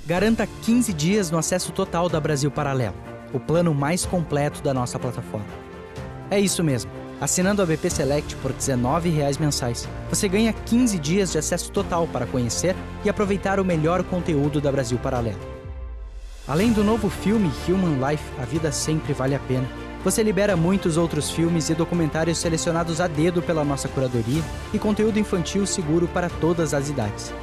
Garanta 15 dias no acesso total da Brasil Paralelo, o plano mais completo da nossa plataforma. É isso mesmo. Assinando a BP Select por R$ 19,00 mensais, você ganha 15 dias de acesso total para conhecer e aproveitar o melhor conteúdo da Brasil Paralelo. Além do novo filme Human Life, A Vida Sempre Vale a Pena, você libera muitos outros filmes e documentários selecionados a dedo pela nossa curadoria e conteúdo infantil seguro para todas as idades.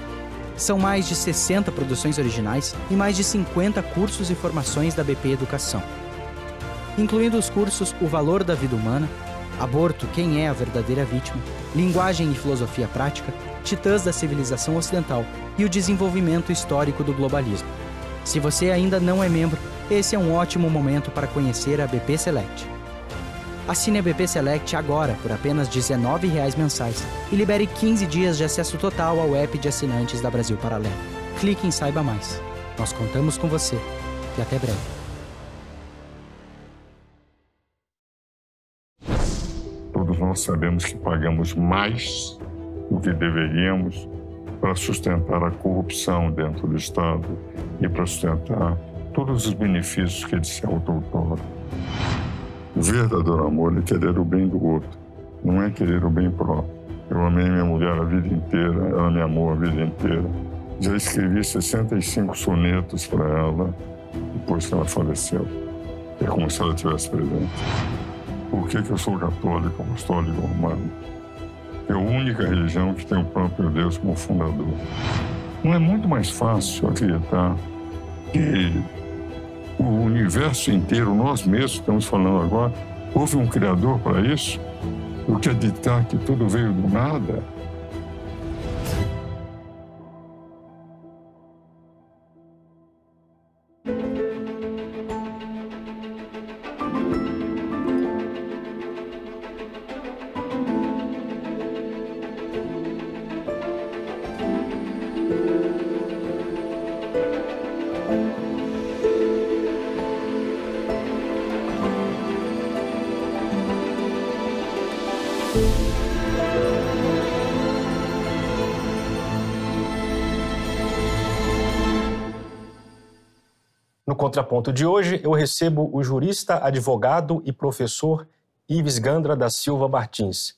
São mais de 60 produções originais e mais de 50 cursos e formações da BP Educação, incluindo os cursos O Valor da Vida Humana, Aborto, Quem é a Verdadeira Vítima, Linguagem e Filosofia Prática, Titãs da Civilização Ocidental e o Desenvolvimento Histórico do Globalismo. Se você ainda não é membro, esse é um ótimo momento para conhecer a BP Select. Assine a BP Select agora por apenas R$ 19,00 mensais e libere 15 dias de acesso total ao app de assinantes da Brasil Paralelo. Clique em Saiba Mais. Nós contamos com você e até breve. Todos nós sabemos que pagamos mais do que deveríamos para sustentar a corrupção dentro do Estado e para sustentar todos os benefícios que ele se auto-outorga. O verdadeiro amor é querer o bem do outro, não é querer o bem próprio. Eu amei minha mulher a vida inteira, ela me amou a vida inteira. Já escrevi 65 sonetos para ela depois que ela faleceu. É como se ela estivesse presente. Por que eu sou católico, apostólico romano? É a única religião que tem o próprio Deus como fundador. Não é muito mais fácil acreditar que o universo inteiro, nós mesmos estamos falando agora, houve um criador para isso, do que acreditar que tudo veio do nada? No Contraponto de hoje, eu recebo o jurista, advogado e professor Ives Gandra da Silva Martins,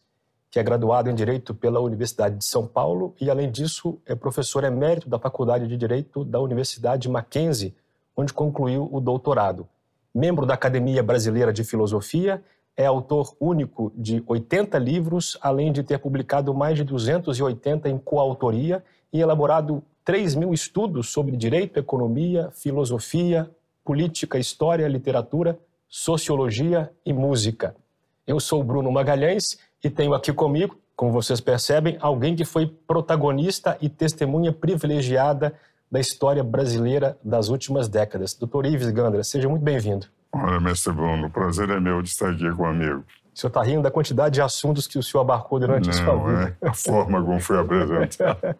que é graduado em Direito pela Universidade de São Paulo e, além disso, é professor emérito da Faculdade de Direito da Universidade Mackenzie, onde concluiu o doutorado. Membro da Academia Brasileira de Filosofia, é autor único de 80 livros, além de ter publicado mais de 280 em coautoria e elaborado 3.000 estudos sobre direito, economia, filosofia, política, história, literatura, sociologia e música. Eu sou Bruno Magalhães e tenho aqui comigo, como vocês percebem, alguém que foi protagonista e testemunha privilegiada da história brasileira das últimas décadas. Dr. Ives Gandra, seja muito bem-vindo. Olha, mestre Bruno, o prazer é meu de estar aqui com o amigo. O senhor está rindo da quantidade de assuntos que o senhor abarcou durante a sua vida. É a forma como foi apresentado.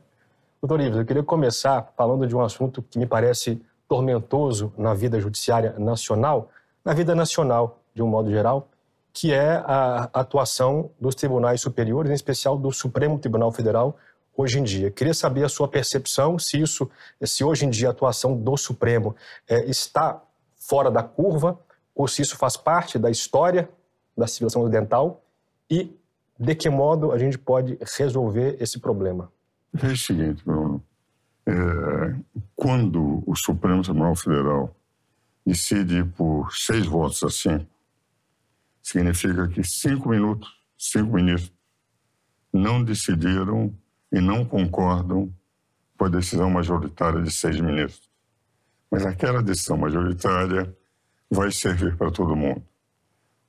Doutor Ives, eu queria começar falando de um assunto que me parece tormentoso na vida judiciária nacional, na vida nacional de um modo geral, que é a atuação dos tribunais superiores, em especial do Supremo Tribunal Federal, hoje em dia. Queria saber a sua percepção, se hoje em dia a atuação do Supremo está fora da curva, ou se isso faz parte da história da civilização ocidental e de que modo a gente pode resolver esse problema. É o seguinte, Bruno, quando o Supremo Tribunal Federal decide por 6 votos a 5, significa que 5 ministros não decidiram e não concordam com a decisão majoritária de 6 ministros. Mas aquela decisão majoritária vai servir para todo mundo.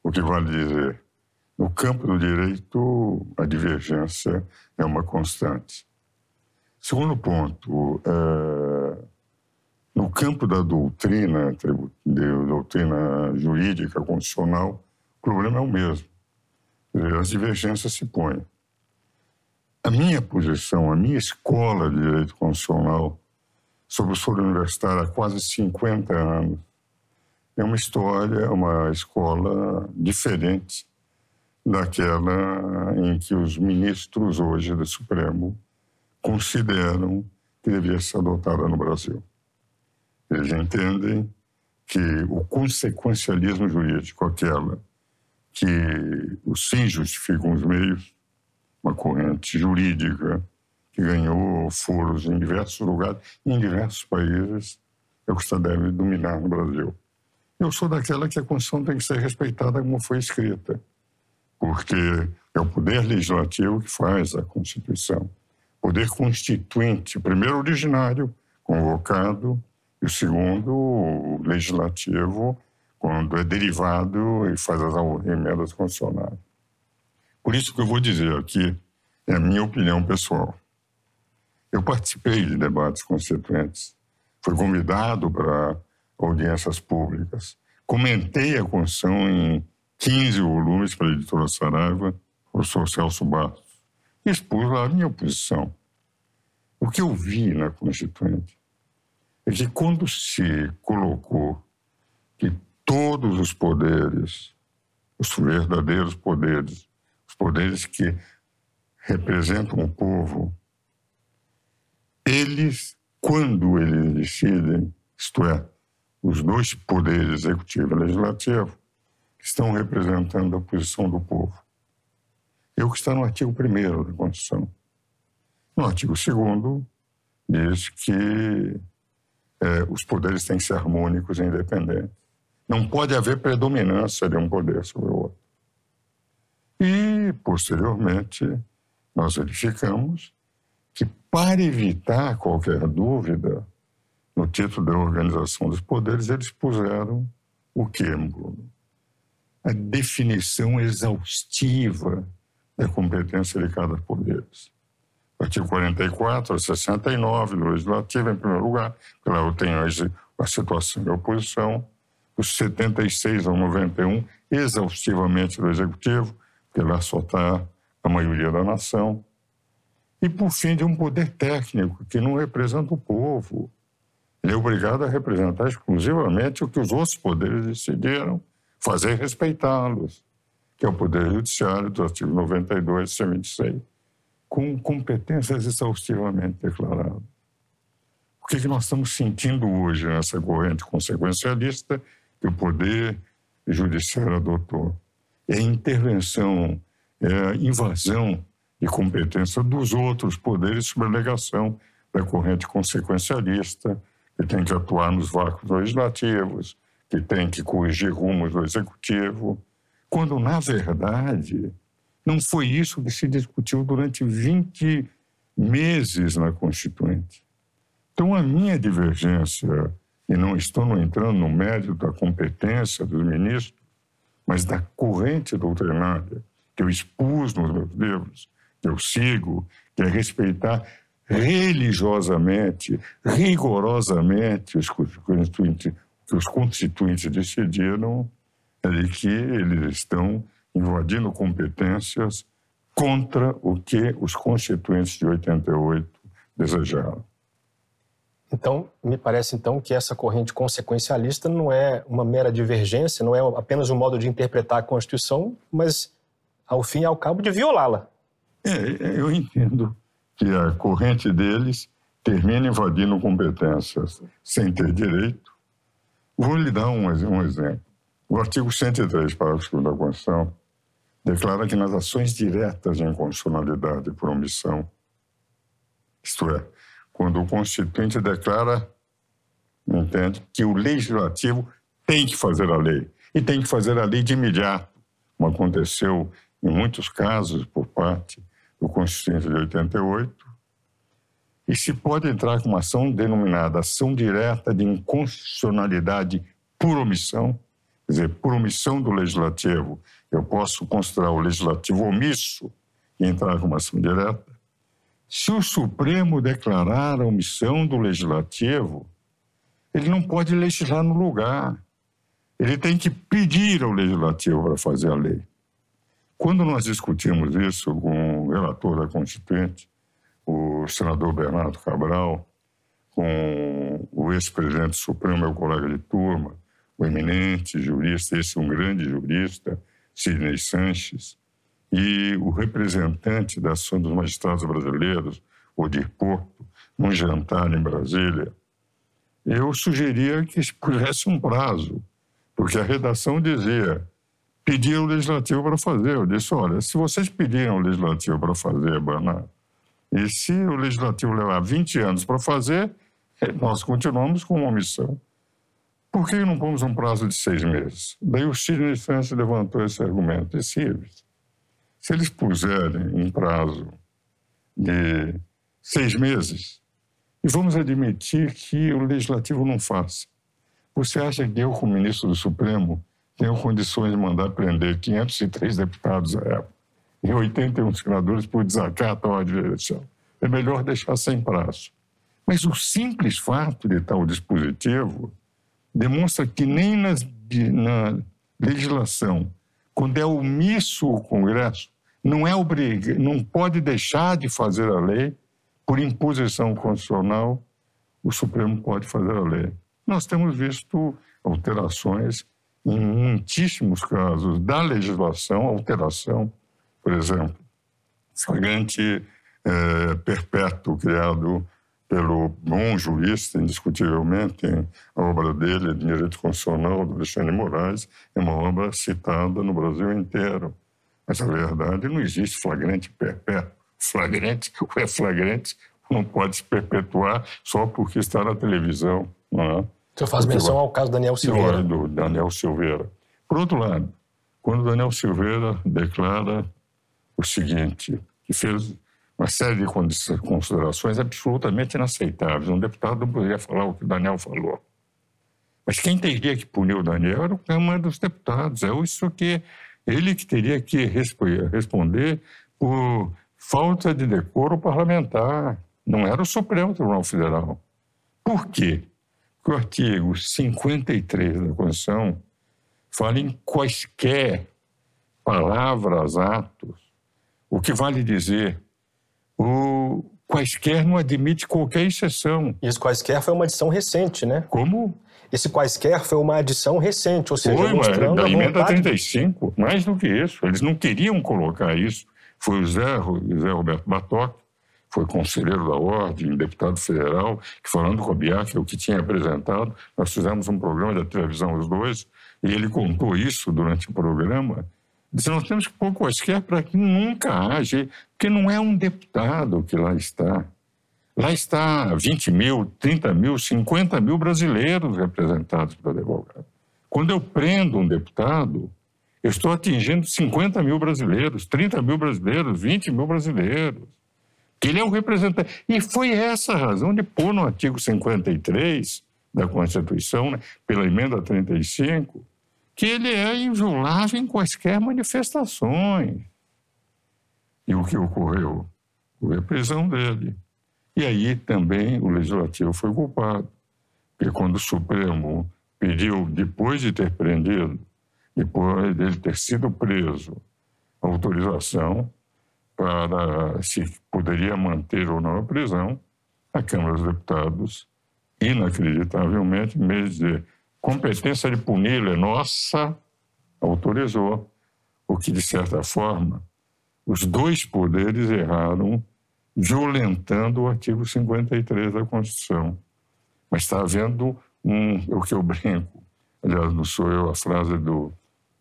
O que vale dizer, no campo do direito, a divergência é uma constante. Segundo ponto, no campo da doutrina jurídica, constitucional, o problema é o mesmo. As divergências se põem. A minha posição, a minha escola de direito constitucional, sobre o foro universitário há quase 50 anos, é uma história, uma escola diferente daquela em que os ministros hoje do Supremo consideram que deveria ser adotada no Brasil. Eles entendem que o consequencialismo jurídico, aquela que os fins justificam os meios, uma corrente jurídica que ganhou foros em diversos lugares, em diversos países, é o que está deve dominar no Brasil. Eu sou daquela que a Constituição tem que ser respeitada como foi escrita, porque é o poder legislativo que faz a Constituição. Poder constituinte, primeiro originário, convocado, e o segundo, o legislativo, quando é derivado e faz as emendas constitucionais. Por isso que eu vou dizer aqui, é a minha opinião pessoal. Eu participei de debates constituintes, fui convidado para audiências públicas, comentei a Constituição em 15 volumes para a editora Saraiva, o professor Celso Bastos, e expus lá a minha posição. O que eu vi na Constituinte é que quando se colocou que todos os poderes, os verdadeiros poderes, os poderes que representam o povo, eles, quando eles decidem, isto é, os dois poderes, executivo e legislativo, estão representando a posição do povo. É o que está no artigo 1º da Constituição. No artigo 2º, diz que os poderes têm que ser harmônicos e independentes. Não pode haver predominância de um poder sobre o outro. E, posteriormente, nós verificamos que, para evitar qualquer dúvida, no título da organização dos poderes, eles puseram o quê, Bruno? A definição exaustiva da competência de cada poder. O artigo 44 a 69 do Legislativo, em primeiro lugar, porque lá eu tenho a situação de oposição, os 76 ao 91, exaustivamente do Executivo, porque lá só está a maioria da nação, e, por fim, de um poder técnico que não representa o povo. Ele é obrigado a representar exclusivamente o que os outros poderes decidiram, fazer respeitá-los, que é o Poder Judiciário, do artigo 92 e 126, com competências exaustivamente declaradas. O que nós estamos sentindo hoje nessa corrente consequencialista que o Poder Judiciário adotou? É a intervenção, é a invasão de competência dos outros poderes sob a alegação da corrente consequencialista, que tem que atuar nos vácuos legislativos, que tem que corrigir rumos do Executivo, quando, na verdade, não foi isso que se discutiu durante 20 meses na Constituinte. Então, a minha divergência, e não estou entrando no mérito da competência dos ministros, mas da corrente doutrinária que eu expus nos meus livros, que eu sigo, que é respeitar religiosamente, rigorosamente os constituintes decidiram, é de que eles estão invadindo competências contra o que os constituintes de 88 desejaram. Então, me parece então que essa corrente consequencialista não é uma mera divergência, não é apenas um modo de interpretar a Constituição, mas, ao fim e ao cabo, de violá-la. Eu entendo que a corrente deles termina invadindo competências sem ter direito. Vou lhe dar um exemplo. O artigo 103, parágrafo 2 da Constituição, declara que nas ações diretas de inconstitucionalidade por omissão, isto é, quando o Constituinte declara, entende, que o Legislativo tem que fazer a lei, e tem que fazer a lei de imediato, como aconteceu em muitos casos por parte do Constituinte de 88, e se pode entrar com uma ação denominada ação direta de inconstitucionalidade por omissão, quer dizer, por omissão do Legislativo, eu posso considerar o Legislativo omisso e entrar com uma ação direta. Se o Supremo declarar a omissão do Legislativo, ele não pode legislar no lugar. Ele tem que pedir ao Legislativo para fazer a lei. Quando nós discutimos isso com o relator da Constituinte, o senador Bernardo Cabral, com o ex-presidente Supremo, meu colega de turma, o eminente jurista, esse é um grande jurista, Sidney Sanches, e o representante da Associação dos Magistrados Brasileiros, Odir Porto, num jantar em Brasília, eu sugeria que se pusesse um prazo, porque a redação dizia, pedir o Legislativo para fazer. Eu disse, olha, se vocês pedirem o Legislativo para fazer, Bernardo, e se o Legislativo levar 20 anos para fazer, nós continuamos com uma omissão. Por que não pomos um prazo de 6 meses? Daí o Sidney Francis levantou esse argumento. Disse, se eles puserem um prazo de 6 meses, e vamos admitir que o Legislativo não faça, você acha que eu, como ministro do Supremo, tenho condições de mandar prender 503 deputados à época e 81 senadores por desacato à ordem de eleição? É melhor deixar sem prazo. Mas o simples fato de tal dispositivo demonstra que nem na legislação, quando é omisso o Congresso, não pode deixar de fazer a lei por imposição constitucional, o Supremo pode fazer a lei. Nós temos visto alterações em muitíssimos casos da legislação, alteração, por exemplo, flagrante perpétuo criado pelo bom jurista, indiscutivelmente, a obra dele, Direito Constitucional, do Alexandre de Moraes, é uma obra citada no Brasil inteiro. Mas, na verdade, não existe flagrante perpétuo. Flagrante é flagrante, não pode se perpetuar só porque está na televisão. Não é? O senhor faz menção ao caso Daniel Silveira. Do Daniel Silveira. Por outro lado, quando Daniel Silveira declara o seguinte, que fez uma série de considerações absolutamente inaceitáveis. Um deputado não poderia falar o que o Daniel falou. Mas quem teria que punir o Daniel era o Câmara dos Deputados. É isso que ele que teria que responder por falta de decoro parlamentar. Não era o Supremo Tribunal Federal. Por quê? Porque o artigo 53 da Constituição fala em quaisquer palavras, atos. O que vale dizer, o quaisquer não admite qualquer exceção. E esse quaisquer foi uma adição recente, né? Como? Esse quaisquer foi uma adição recente, ou seja, foi, mostrando da a emenda vontade... 35, mais do que isso. Eles não queriam colocar isso. Foi o Zé Roberto Batoc, foi conselheiro da Ordem, deputado federal, que falando com a Bianca, o que tinha apresentado, nós fizemos um programa da televisão, os dois, e ele contou isso durante o programa. Disse, nós temos que pôr quaisquer para que nunca haja, porque não é um deputado que lá está. Lá está 20 mil, 30 mil, 50 mil brasileiros representados pelo advogado. Quando eu prendo um deputado, eu estou atingindo 50 mil brasileiros, 30 mil brasileiros, 20 mil brasileiros. Que ele é o representante. E foi essa a razão de pôr no artigo 53 da Constituição, né, pela emenda 35, que ele é inviolável em quaisquer manifestações. E o que ocorreu? Foi a prisão dele. E aí também o Legislativo foi culpado. Porque quando o Supremo pediu, depois de ter prendido, depois dele ter sido preso, autorização para se poderia manter ou não a prisão, a Câmara dos Deputados, inacreditavelmente, em vez de competência de puni-lo é nossa, autorizou, o que, de certa forma, os dois poderes erraram, violentando o artigo 53 da Constituição. Mas está havendo o que eu brinco, aliás, não sou eu, a frase do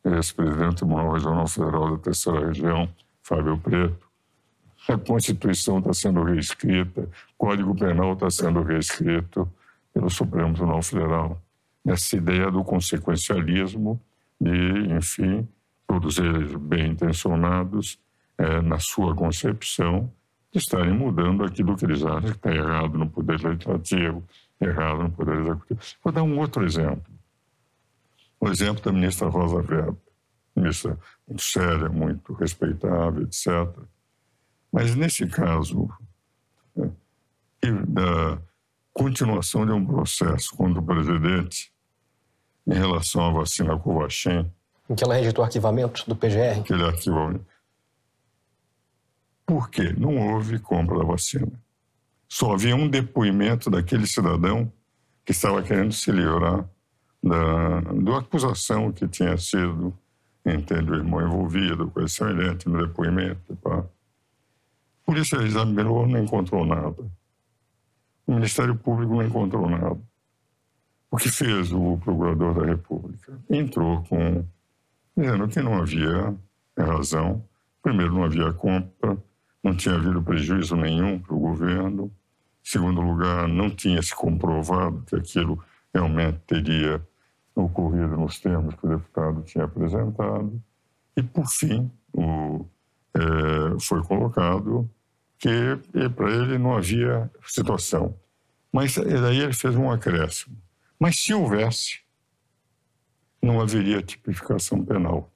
ex-presidente do Tribunal Regional Federal da Terceira Região, Fábio Preto, a Constituição está sendo reescrita, o Código Penal está sendo reescrito pelo Supremo Tribunal Federal. Essa ideia do consequencialismo de, enfim, todos eles bem intencionados, na sua concepção, de estarem mudando aquilo que eles acham que está errado no Poder Legislativo, errado no Poder Executivo. Vou dar um outro exemplo. O exemplo da ministra Rosa Weber, ministra muito séria, muito respeitável, etc. Mas, nesse caso, da continuação de um processo contra o presidente em relação à vacina Covaxin... Em que ela rejeitou o arquivamento do PGR? Aquele arquivamento. Por quê? Não houve compra da vacina. Só havia um depoimento daquele cidadão que estava querendo se livrar da acusação que tinha sido, entende, o irmão envolvido, coisa semelhante no depoimento. Pá. A polícia examinou, não encontrou nada. O Ministério Público não encontrou nada. O que fez o Procurador da República? Entrou dizendo que não havia razão. Primeiro, não havia compra, não tinha havido prejuízo nenhum para o governo. Em segundo lugar, não tinha se comprovado que aquilo realmente teria ocorrido nos termos que o deputado tinha apresentado. E, por fim, foi colocado que para ele não havia situação. Mas daí ele fez um acréscimo. Mas se houvesse, não haveria tipificação penal.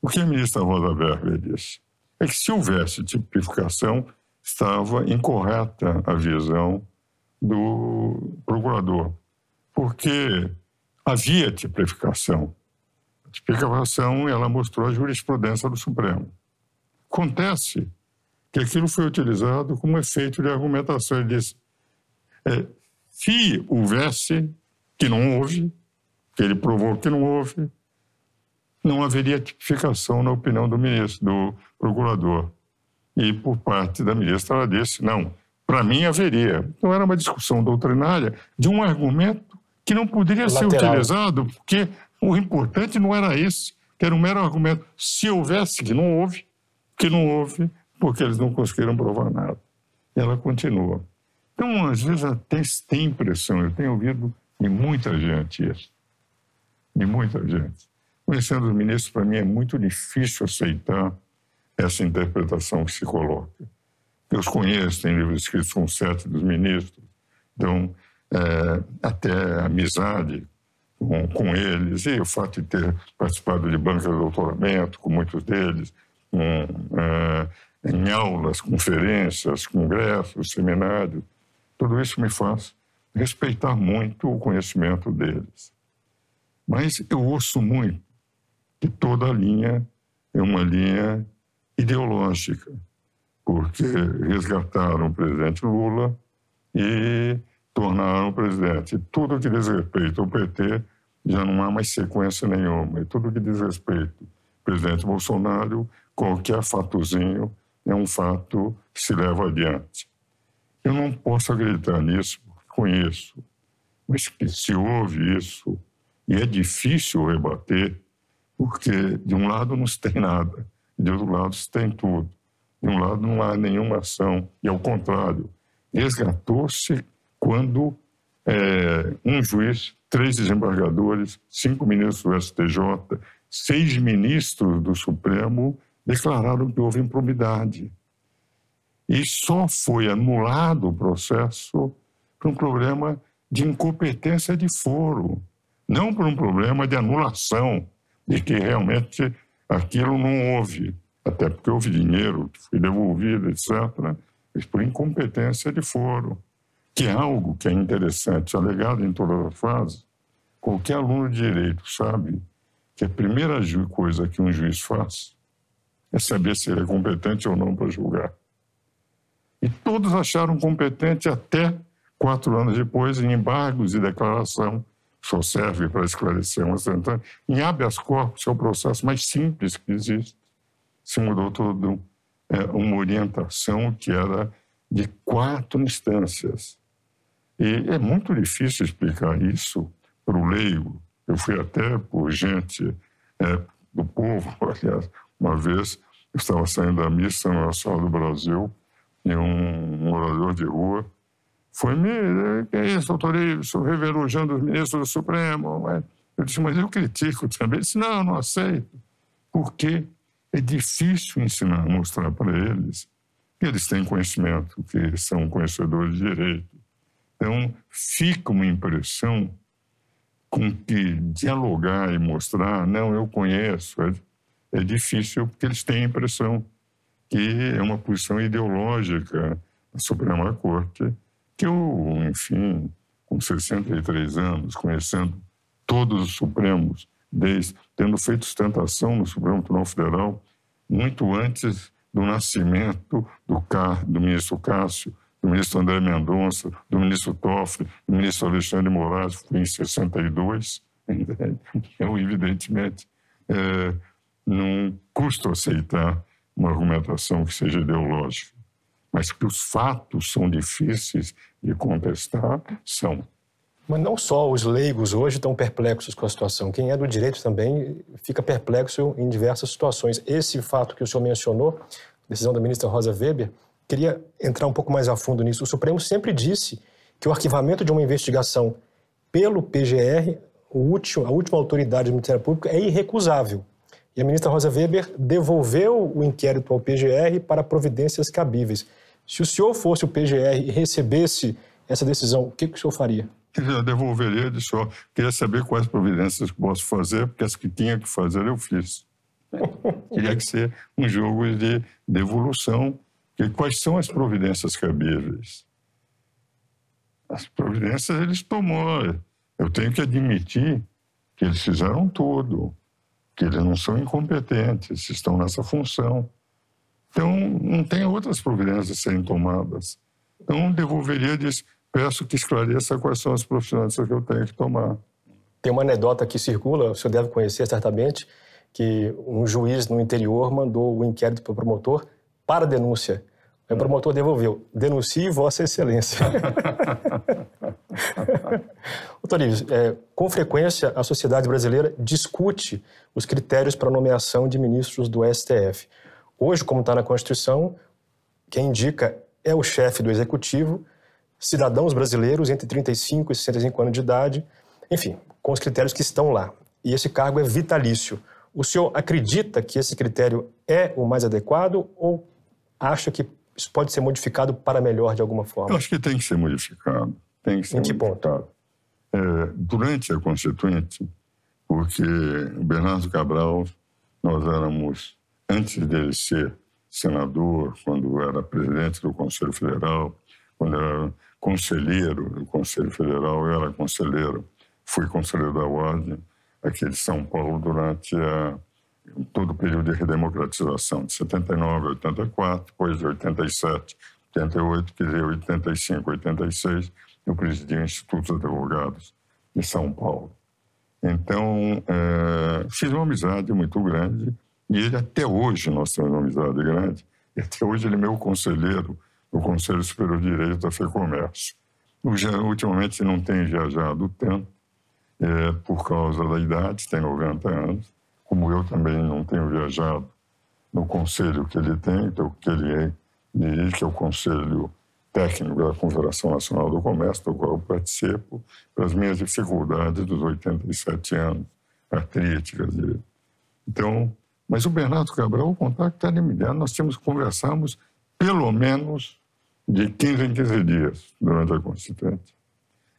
O que a ministra Rosa Weber disse é que se houvesse tipificação, estava incorreta a visão do procurador, porque havia tipificação. A tipificação, ela mostrou a jurisprudência do Supremo. Acontece que aquilo foi utilizado como efeito de argumentação. Ele disse, se houvesse, que não houve, que ele provou que não houve, não haveria tipificação na opinião do ministro, do procurador. E por parte da ministra ela disse, não, para mim haveria. Então era uma discussão doutrinária de um argumento que não poderia ser utilizado, porque o importante não era esse, que era um mero argumento. Se houvesse, que não houve, porque eles não conseguiram provar nada. E ela continua. Então, às vezes, até tem impressão, eu tenho ouvido de muita gente isso, de muita gente. Conhecendo os ministros, para mim é muito difícil aceitar essa interpretação que se coloca. Eu os conheço, tem livros escritos com 7 dos ministros, então, até amizade com eles, e o fato de ter participado de bancas de doutoramento com muitos deles, em aulas, conferências, congressos, seminários, tudo isso me faz respeitar muito o conhecimento deles. Mas eu ouço muito que toda a linha é uma linha ideológica, porque resgataram o presidente Lula e tornaram o presidente. Tudo que diz respeito ao PT já não há mais sequência nenhuma. E tudo que diz respeito ao presidente Bolsonaro, qualquer fatozinho é um fato que se leva adiante. Eu não posso acreditar nisso, porque conheço. Mas que se houve isso, e é difícil rebater, porque de um lado não se tem nada, de outro lado se tem tudo. De um lado não há nenhuma ação, e ao contrário, resgatou-se quando um juiz, 3 desembargadores, 5 ministros do STJ, 6 ministros do Supremo declararam que houve improbidade. E só foi anulado o processo por um problema de incompetência de foro, não por um problema de anulação, de que realmente aquilo não houve, até porque houve dinheiro que foi devolvido, etc., mas por incompetência de foro, que é algo que é interessante, alegado em todas as fases. Qualquer aluno de direito sabe que a primeira coisa que um juiz faz é saber se ele é competente ou não para julgar. E todos acharam competente até 4 anos depois, em embargos e declaração, só serve para esclarecer uma sentência. Em habeas corpus, é o processo mais simples que existe. Se mudou todo uma orientação que era de 4 instâncias. E é muito difícil explicar isso para o leigo. Eu fui até por gente do povo, aliás, uma vez eu estava saindo da missa na Sala do Brasil e um morador de rua foi que é isso, doutor Iveson, revelujando os ministros do Supremo. Eu disse, mas eu critico também. Ele disse, não, eu não aceito. Porque é difícil ensinar, mostrar para eles que eles têm conhecimento, que são conhecedores de direito. Então, fica uma impressão com que dialogar e mostrar, não, eu conheço, é difícil, porque eles têm a impressão que é uma posição ideológica da Suprema Corte, que eu, enfim, com 63 anos, conhecendo todos os Supremos, tendo feito sustentação no Supremo Tribunal Federal, muito antes do nascimento do ministro Cássio, do ministro André Mendonça, do ministro Toffoli, do ministro Alexandre de Moraes, que foi em 62, eu, evidentemente, não custa aceitar uma argumentação que seja ideológica, mas que os fatos são difíceis de contestar, são. Mas não só os leigos hoje estão perplexos com a situação. Quem é do direito também fica perplexo em diversas situações. Esse fato que o senhor mencionou, decisão da ministra Rosa Weber, queria entrar um pouco mais a fundo nisso. O Supremo sempre disse que o arquivamento de uma investigação pelo PGR, a última autoridade do Ministério Público, é irrecusável. E a ministra Rosa Weber devolveu o inquérito ao PGR para providências cabíveis. Se o senhor fosse o PGR e recebesse essa decisão, o que o senhor faria? Eu devolveria, só queria saber quais providências que posso fazer, porque as que tinha que fazer eu fiz. Teria que ser um jogo de devolução. E quais são as providências cabíveis? As providências eles tomou. Eu tenho que admitir que eles fizeram tudo, que eles não são incompetentes, estão nessa função. Então, não tem outras providências a serem tomadas. Então, devolveria e peço que esclareça quais são as providências que eu tenho que tomar. Tem uma anedota que circula, o senhor deve conhecer certamente, que um juiz no interior mandou o inquérito para o promotor para denúncia. O promotor devolveu. Denuncie Vossa Excelência. Doutor Ives, com frequência a sociedade brasileira discute os critérios para a nomeação de ministros do STF. Hoje, como está na Constituição, quem indica é o chefe do Executivo, cidadãos brasileiros entre 35 e 65 anos de idade, enfim, com os critérios que estão lá. E esse cargo é vitalício. O senhor acredita que esse critério é o mais adequado ou acha que isso pode ser modificado para melhor de alguma forma? Eu acho que tem que ser modificado. Tem que ser em que ponto? Durante a Constituinte, porque o Bernardo Cabral, nós éramos, antes dele ser senador, quando era presidente do Conselho Federal, quando era conselheiro do Conselho Federal, eu era conselheiro, fui conselheiro da Ordem aqui de São Paulo durante todo o período de redemocratização, de 79 a 84, depois de 87, 88, quer dizer, 85, 86, eu presidi o Instituto dos Advogados de São Paulo. Então, fiz uma amizade muito grande, e ele até hoje, nós temos uma amizade grande, e até hoje ele é meu conselheiro do Conselho Superior de Direito da FEComércio. Ultimamente não tem viajado tanto, por causa da idade, tem 90 anos, como eu também não tenho viajado no conselho que ele tem, então, que ele dirige, que é o Conselho Técnico da Confederação Nacional do Comércio, do qual eu participo, pelas minhas dificuldades dos 87 anos, artríticas. Então, mas o Bernardo Cabral, o contato está limitado, nós conversamos pelo menos de 15 em 15 dias durante a Constituinte,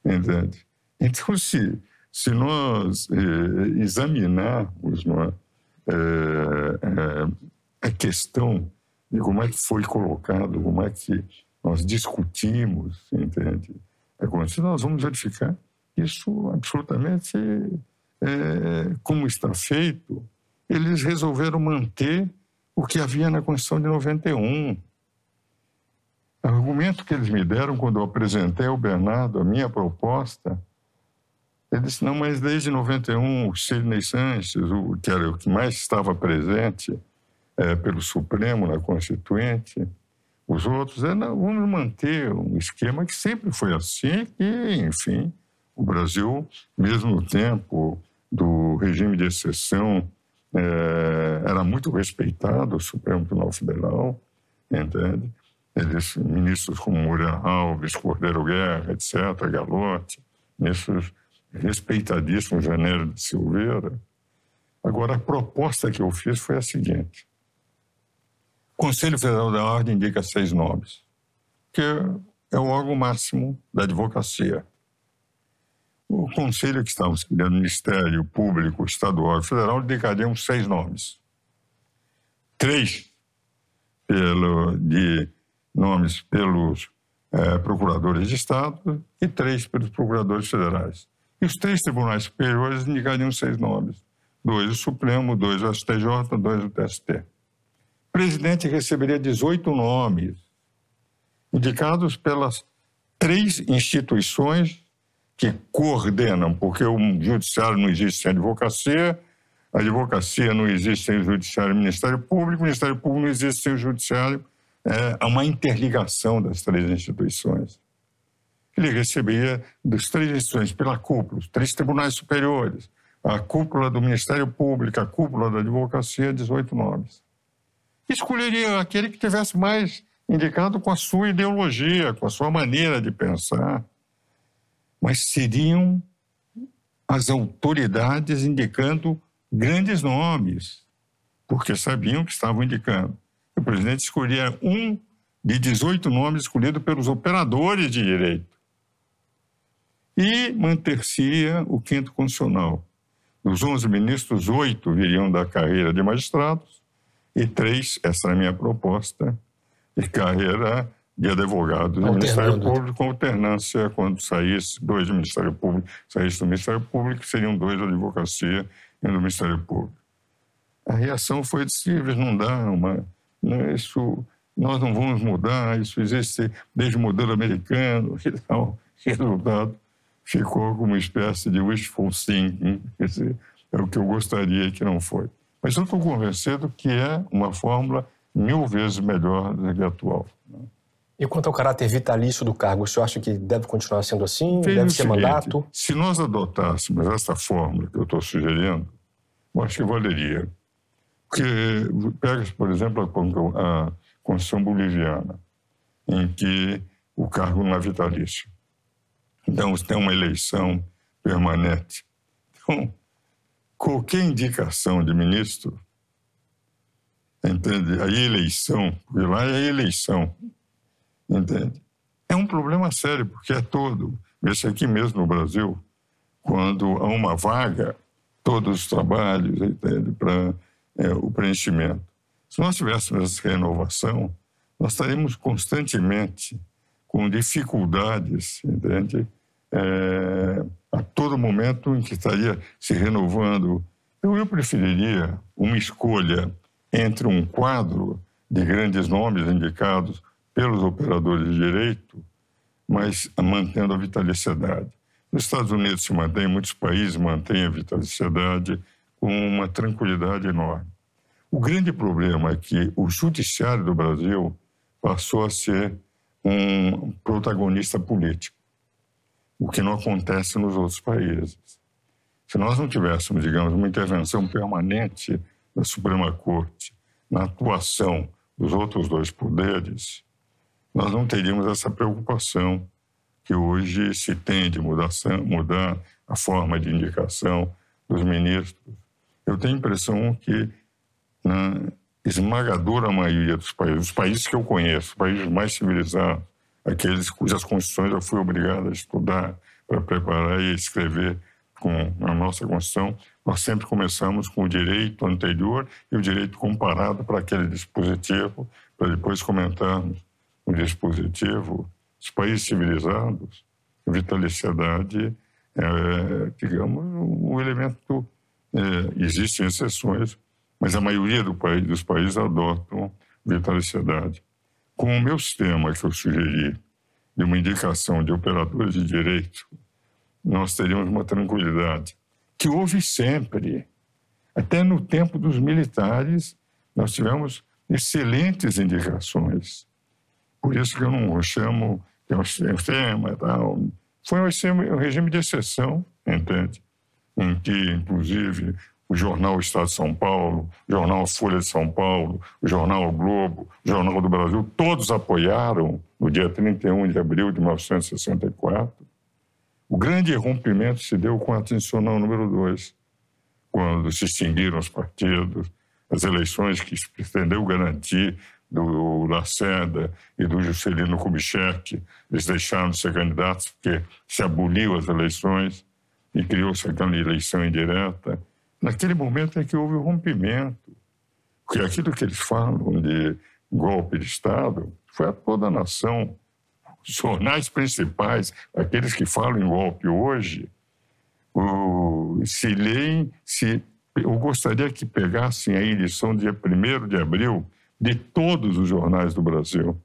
entende? Então, se nós examinarmos a questão de como é que foi colocado, como é que nós discutimos, entende? Nós vamos verificar isso absolutamente como está feito. Eles resolveram manter o que havia na Constituição de 91. O argumento que eles me deram quando eu apresentei ao Bernardo a minha proposta, ele disse, não, mas desde 91, o Sidney Sanches, que era o que mais estava presente pelo Supremo na Constituinte, os outros, não, vamos manter um esquema que sempre foi assim e, enfim, o Brasil, mesmo no tempo do regime de exceção, era muito respeitado, o Supremo Tribunal Federal, entende? Eles, ministros como Moreira Alves, Cordeiro Guerra, etc., Galotti, ministros respeitadíssimos, Janeiro de Silveira. Agora, a proposta que eu fiz foi a seguinte. O Conselho Federal da Ordem indica 6 nomes, que é o órgão máximo da advocacia. O Conselho que estávamos criando, Ministério Público, Estadual e Federal, indicariam 6 nomes. 3 nomes pelos procuradores de Estado e 3 pelos procuradores federais. E os 3 tribunais superiores indicariam 6 nomes. 2 o Supremo, 2 o STJ, 2 o TST. O presidente receberia 18 nomes, indicados pelas 3 instituições que coordenam, porque o judiciário não existe sem advocacia, a advocacia não existe sem o judiciário e o Ministério Público não existe sem o judiciário. Há uma interligação das 3 instituições. ele recebia das 3 instituições, pela cúpula, os 3 tribunais superiores, a cúpula do Ministério Público, a cúpula da advocacia, 18 nomes. Escolheria aquele que tivesse mais indicado com a sua ideologia, com a sua maneira de pensar, mas seriam as autoridades indicando grandes nomes, porque sabiam que estavam indicando. O presidente escolhia um de 18 nomes escolhidos pelos operadores de direito. E manter-se-ia o 5º constitucional. Dos 11 ministros, 8 viriam da carreira de magistrados e 3, essa é a minha proposta, de carreira de advogados do Ministério Público, com alternância, quando saísse 2 do Ministério Público, saísse do Ministério Público, seriam 2 da advocacia e do Ministério Público. A reação foi simples, não dá, isso, nós não vamos mudar, isso existe desde o modelo americano, e tal. Resultado, ficou como uma espécie de wishful thinking, é o que eu gostaria que não foi. Mas eu estou convencido que é uma fórmula 1000 vezes melhor do que a atual. E quanto ao caráter vitalício do cargo, o senhor acha que deve continuar sendo assim? Deve ser mandato? Se nós adotássemos essa fórmula que eu estou sugerindo, eu acho que valeria. Porque pega, por exemplo, a Constituição boliviana, em que o cargo não é vitalício. Então, tem uma eleição permanente. Então, qualquer indicação de ministro, entende? A eleição, porque lá é a eleição, entende? É um problema sério, porque é todo. Esse aqui mesmo no Brasil, quando há uma vaga, todos os trabalhos, entende? Para o preenchimento. Se nós tivéssemos essa renovação, nós estaríamos constantemente com dificuldades, entende? A todo momento em que estaria se renovando. Eu preferiria uma escolha entre um quadro de grandes nomes indicados pelos operadores de direito, mas mantendo a vitaliciedade. Nos Estados Unidos se mantém, muitos países mantêm a vitaliciedade com uma tranquilidade enorme. O grande problema é que o judiciário do Brasil passou a ser um protagonista político, o que não acontece nos outros países. Se nós não tivéssemos, digamos, uma intervenção permanente da Suprema Corte na atuação dos outros 2 poderes, nós não teríamos essa preocupação que hoje se tem de mudar a forma de indicação dos ministros. Eu tenho a impressão que na esmagadora maioria dos países, os países que eu conheço, os países mais civilizados, aqueles cujas constituições eu fui obrigado a estudar para preparar e escrever com a nossa Constituição, nós sempre começamos com o direito anterior e o direito comparado para aquele dispositivo, para depois comentarmos o dispositivo. Os países civilizados, a vitaliciedade é, digamos, um elemento... existem exceções, mas a maioria dos países adotam vitaliciedade. Com o meu sistema que eu sugeri, de uma indicação de operadores de direito, nós teríamos uma tranquilidade, que houve sempre. Até no tempo dos militares, nós tivemos excelentes indicações. Por isso que eu não chamo de um sistema e tal. Foi um regime de exceção, entende? Em que, inclusive, o jornal Estado de São Paulo, o jornal Folha de São Paulo, o jornal O Globo, o Jornal do Brasil, todos apoiaram, no dia 31 de abril de 1964. O grande rompimento se deu com a Constitucional número 2, quando se extinguiram os partidos, as eleições que se pretendeu garantir do Lacerda e do Juscelino Kubitschek, eles deixaram de ser candidatos porque se aboliu as eleições e criou-se aquela eleição indireta. Naquele momento é que houve o rompimento, porque aquilo que eles falam de golpe de Estado foi a toda a nação. Os jornais principais, aqueles que falam em golpe hoje, se leem, eu gostaria que pegassem a edição dia 1º de abril de todos os jornais do Brasil.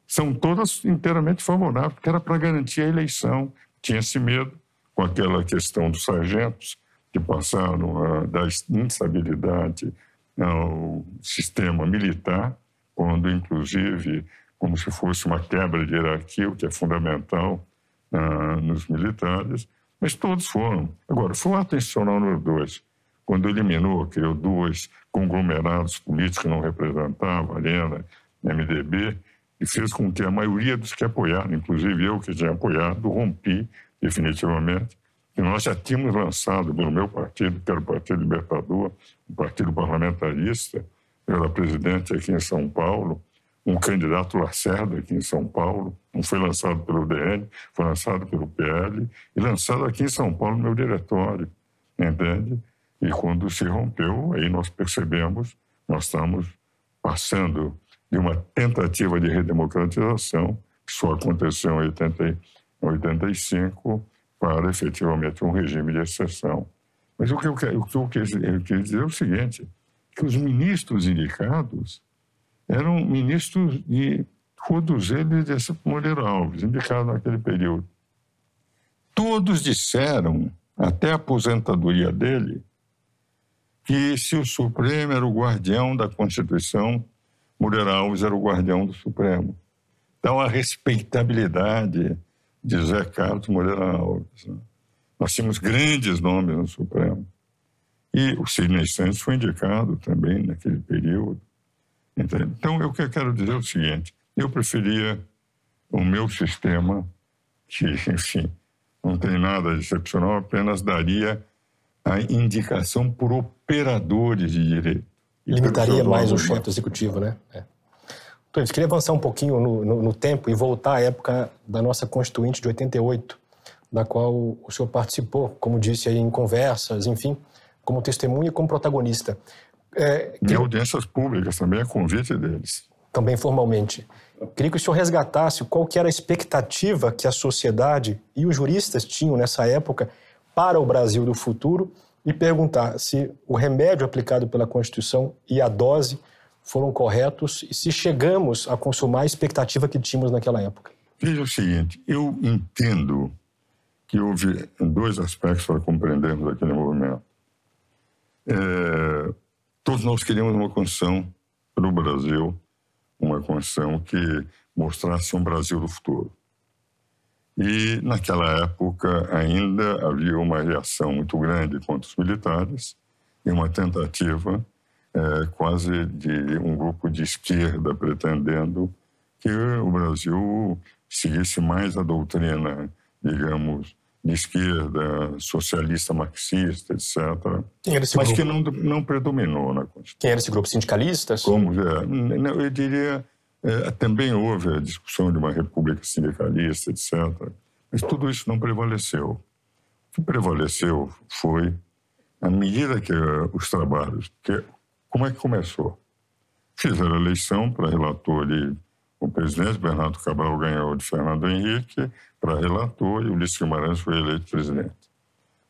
São todas inteiramente favoráveis, porque era para garantir a eleição. Tinha-se medo com aquela questão dos sargentos, que passaram da instabilidade ao sistema militar, quando, inclusive, como se fosse uma quebra de hierarquia, o que é fundamental nos militares, mas todos foram. Agora, foi o ato institucional número 2, quando eliminou, criou 2 conglomerados políticos que não representavam, Arena, MDB, e fez com que a maioria dos que apoiaram, inclusive eu que tinha apoiado, rompi definitivamente. E nós já tínhamos lançado pelo meu partido, que era o Partido Libertador, um partido parlamentarista, eu era presidente aqui em São Paulo, um candidato Lacerda aqui em São Paulo, não foi lançado pelo DN, foi lançado pelo PL e lançado aqui em São Paulo no meu diretório, entende? E quando se rompeu, aí nós percebemos, nós estamos passando de uma tentativa de redemocratização, que só aconteceu em 85, para efetivamente um regime de exceção. Mas o que eu quis dizer é o seguinte, que os ministros indicados eram ministros de todos eles desse Moreira Alves, indicados naquele período. Todos disseram, até a aposentadoria dele, que se o Supremo era o guardião da Constituição, Moreira Alves era o guardião do Supremo. Então, a respeitabilidade de José Carlos Moreira Alves. Nós tínhamos grandes nomes no Supremo. E o Sidney Santos foi indicado também naquele período. Então, eu quero dizer o seguinte, eu preferia o meu sistema, que, enfim, não tem nada de excepcional, apenas daria a indicação por operadores de direito. Limitaria mais o chefe do executivo, né? Então, eu queria avançar um pouquinho no tempo e voltar à época da nossa Constituinte de 88, da qual o senhor participou, como disse aí, em conversas, enfim, como testemunha e como protagonista. Em audiências públicas também, a convite deles. Também formalmente. Queria que o senhor resgatasse qual que era a expectativa que a sociedade e os juristas tinham nessa época para o Brasil do futuro e perguntar se o remédio aplicado pela Constituição e a dose foram corretos e se chegamos a consumar a expectativa que tínhamos naquela época. Veja o seguinte, eu entendo que houve 2 aspectos para compreendermos aquele movimento. Todos nós queríamos uma Constituição para o Brasil, uma Constituição que mostrasse um Brasil do futuro. E, naquela época, ainda havia uma reação muito grande contra os militares e uma tentativa quase de um grupo de esquerda pretendendo que o Brasil seguisse mais a doutrina, digamos, de esquerda, socialista, marxista, etc. Quem era esse mas grupo? Que não predominou na Constituição. Quem era esse grupo? Sindicalistas? Eu diria, também houve a discussão de uma república sindicalista, etc. Mas tudo isso não prevaleceu. O que prevaleceu foi, à medida que os trabalhos... Como é que começou? Fizeram a eleição para relator e o presidente Bernardo Cabral ganhou de Fernando Henrique para relator e Ulisses Guimarães foi eleito presidente.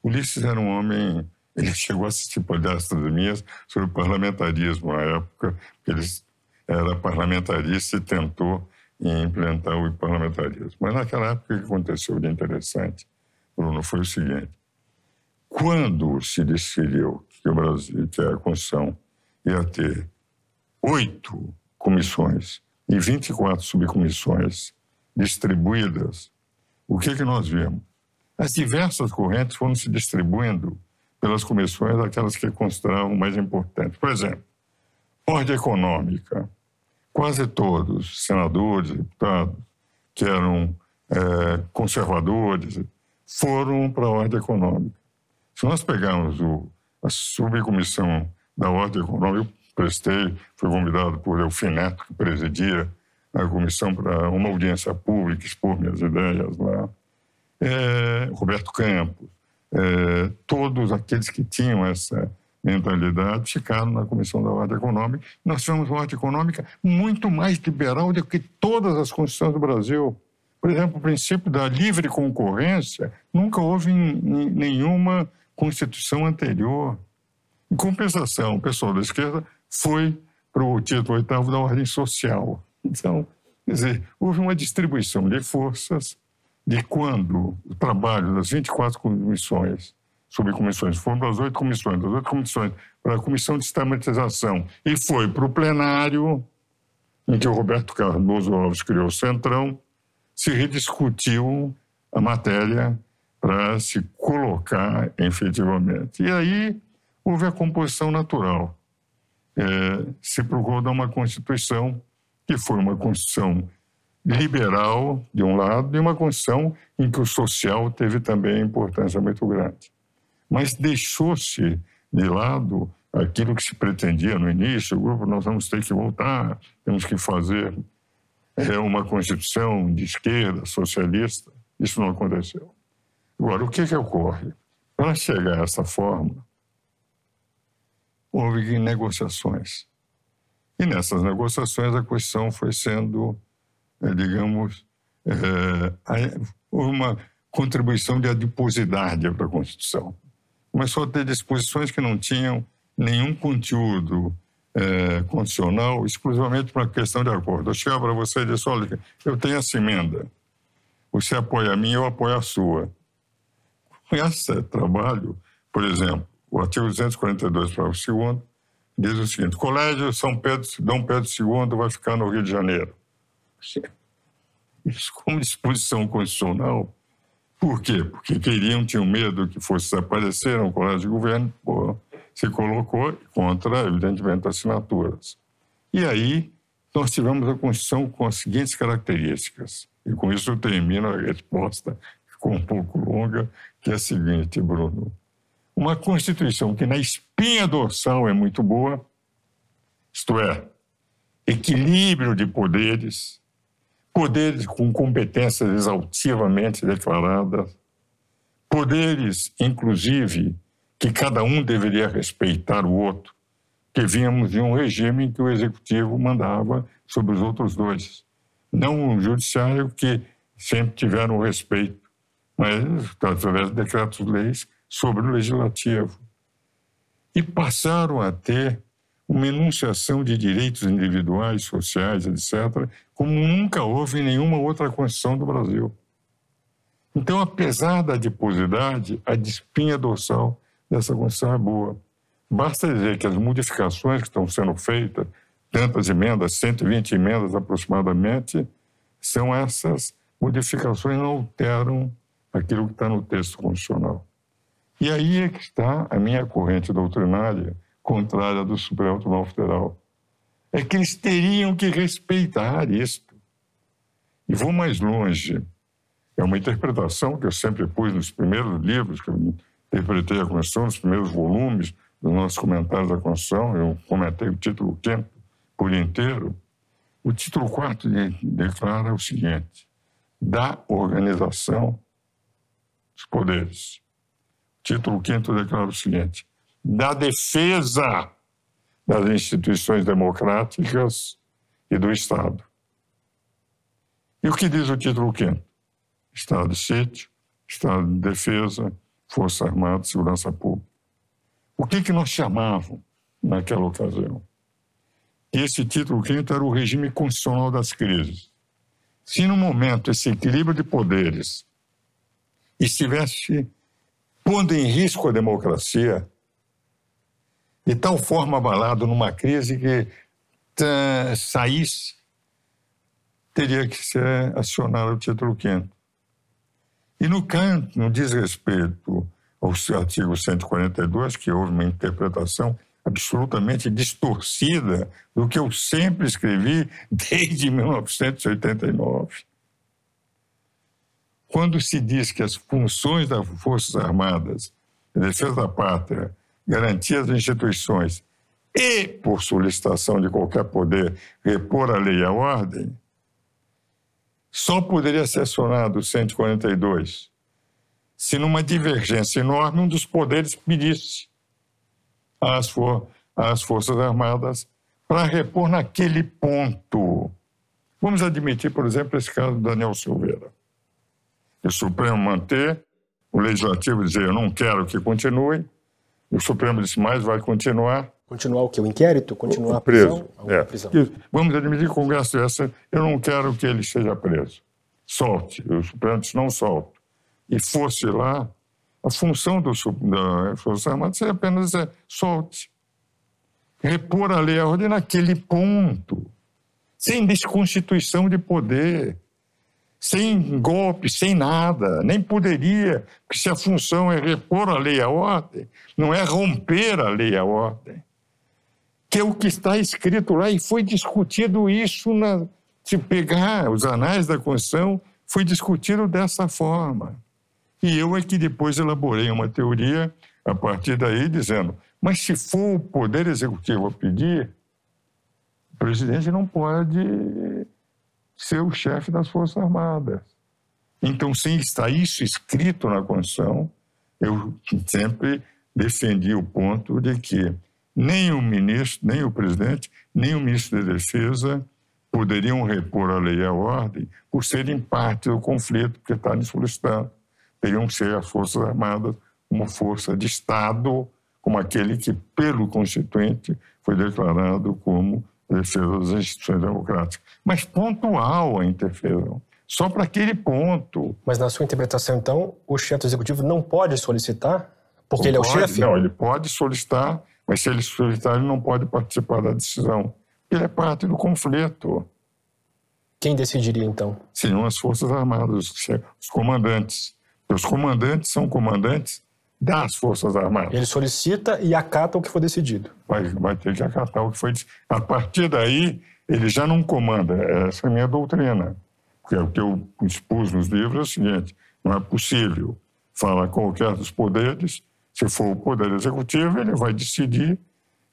Ulisses era um homem, ele chegou a assistir palestras minhas sobre o parlamentarismo na época, ele era parlamentarista e tentou implementar o parlamentarismo. Mas naquela época o que aconteceu de interessante, Bruno, foi o seguinte, quando se decidiu que o Brasil, que a Constituição ia ter 8 comissões e 24 subcomissões distribuídas, o que nós vimos? As diversas correntes foram se distribuindo pelas comissões, aquelas que consideravam mais importantes. Por exemplo, ordem econômica. Quase todos, senadores, deputados, que eram conservadores, foram para a ordem econômica. Se nós pegarmos a subcomissão da ordem econômica, eu fui convidado por Delfim Neto, que presidia a comissão para uma audiência pública, expor minhas ideias lá. Roberto Campos, todos aqueles que tinham essa mentalidade ficaram na comissão da ordem econômica. Nós tivemos uma ordem econômica muito mais liberal do que todas as constituições do Brasil. Por exemplo, o princípio da livre concorrência nunca houve em nenhuma constituição anterior. Em compensação, o pessoal da esquerda foi para o título 8º da ordem social. Então, quer dizer, houve uma distribuição de forças de quando o trabalho das 24 comissões, subcomissões, foram para as 8 comissões, das 8 comissões para a comissão de sistematização e foi para o plenário, em que o Roberto Cardoso Alves criou o Centrão, se rediscutiu a matéria para se colocar efetivamente. E aí houve a composição natural. Se procurou dar uma Constituição que foi uma Constituição liberal, de um lado, e uma Constituição em que o social teve também importância muito grande. Mas deixou-se de lado aquilo que se pretendia no início: o grupo, nós vamos ter que voltar, temos que fazer uma Constituição de esquerda, socialista. Isso não aconteceu. Agora, o que ocorre? Para chegar a essa forma, houve negociações. E nessas negociações a Constituição foi sendo, digamos, uma contribuição de adiposidade para a Constituição. Começou a ter disposições que não tinham nenhum conteúdo constitucional, exclusivamente para uma questão de acordo. Eu chegava para você e disse: olha, eu tenho essa emenda, você apoia a minha, eu apoio a sua. Com esse trabalho, por exemplo, o artigo 242, parágrafo 2º, diz o seguinte: Colégio Dom Pedro II vai ficar no Rio de Janeiro. Isso como disposição constitucional. Por quê? Porque tinham medo que fosse desaparecer um colégio de governo, se colocou contra, evidentemente, assinaturas. E aí nós tivemos a Constituição com as seguintes características. E com isso eu termino a resposta, ficou um pouco longa, que é a seguinte, Bruno. Uma Constituição que na espinha dorsal é muito boa, isto é, equilíbrio de poderes, poderes com competências exaustivamente declaradas, poderes, inclusive, que cada um deveria respeitar o outro, que vínhamos de um regime em que o executivo mandava sobre os outros dois. Não um judiciário que sempre tiveram respeito, mas através de decretos-leis sobre o legislativo. E passaram a ter uma enunciação de direitos individuais, sociais, etc., como nunca houve em nenhuma outra Constituição do Brasil. Então, apesar da adiposidade, a espinha dorsal dessa Constituição é boa. Basta dizer que as modificações que estão sendo feitas, tantas emendas, 120 emendas aproximadamente, são essas modificações, não alteram aquilo que está no texto constitucional. E aí é que está a minha corrente doutrinária, contrária do Supremo Tribunal Federal. É que eles teriam que respeitar isto. E vou mais longe. É uma interpretação que eu sempre pus nos primeiros livros, que eu interpretei a Constituição, nos primeiros volumes dos nossos comentários da Constituição. Eu comentei o título 5º por inteiro. O título 4º declara o seguinte: da organização dos poderes. O título 5º declara o seguinte: da defesa das instituições democráticas e do Estado. E o que diz o título 5º? Estado de sítio, Estado de defesa, Força Armada, Segurança Pública. O que nós chamávamos naquela ocasião? Esse título 5º era o regime constitucional das crises. Se no momento esse equilíbrio de poderes estivesse pondo em risco a democracia, de tal forma abalado numa crise que saísse, teria que ser acionado o título 5º. E no diz respeito ao artigo 142, que houve uma interpretação absolutamente distorcida do que eu sempre escrevi desde 1989. Quando se diz que as funções das Forças Armadas, defesa da pátria, garantia das instituições e, por solicitação de qualquer poder, repor a lei e a ordem, só poderia ser acionado o 142 se numa divergência enorme um dos poderes pedisse às Forças Armadas para repor naquele ponto. Vamos admitir, por exemplo, esse caso do Daniel Silveira. O Supremo manter, o Legislativo dizer: eu não quero que continue, o Supremo disse: mas vai continuar. Continuar o quê? O inquérito? Continuar preso. A prisão? Vamos admitir que o Congresso disse: eu não quero que ele seja preso. Solte. O Supremo disse: não solto. E fosse lá, a função da Força Armada seria apenas dizer: solte. Repor a lei e a ordem naquele ponto, sem desconstituição de poder, sem golpe, sem nada, nem poderia, porque se a função é repor a lei e a ordem, não é romper a lei e a ordem, que é o que está escrito lá, e foi discutido isso, se pegar os anais da Constituição, foi discutido dessa forma. E eu é que depois elaborei uma teoria a partir daí, dizendo, mas se for o Poder Executivo a pedir, o presidente não pode ser o chefe das Forças Armadas. Então, sem estar isso escrito na Constituição, eu sempre defendi o ponto de que nem o ministro, nem o presidente, nem o ministro da Defesa poderiam repor a lei e a ordem por serem parte do conflito que está lhes solicitando. Teriam que ser as Forças Armadas uma força de Estado, como aquele que, pelo Constituinte, foi declarado como defesa das instituições democráticas. Mas pontual a interferência, só para aquele ponto. Mas na sua interpretação, então, o chefe do Executivo não pode solicitar? Porque ele é o chefe? Não, ele pode solicitar, mas se ele solicitar, ele não pode participar da decisão. Ele é parte do conflito. Quem decidiria, então? Seriam as Forças Armadas, os comandantes. Os comandantes são comandantes das Forças Armadas. Ele solicita e acata o que for decidido. Vai ter que acatar o que foi decidido. A partir daí, ele já não comanda. Essa é a minha doutrina. Porque o que eu expus nos livros é o seguinte, não é possível falar qualquer dos poderes. Se for o Poder Executivo, ele vai decidir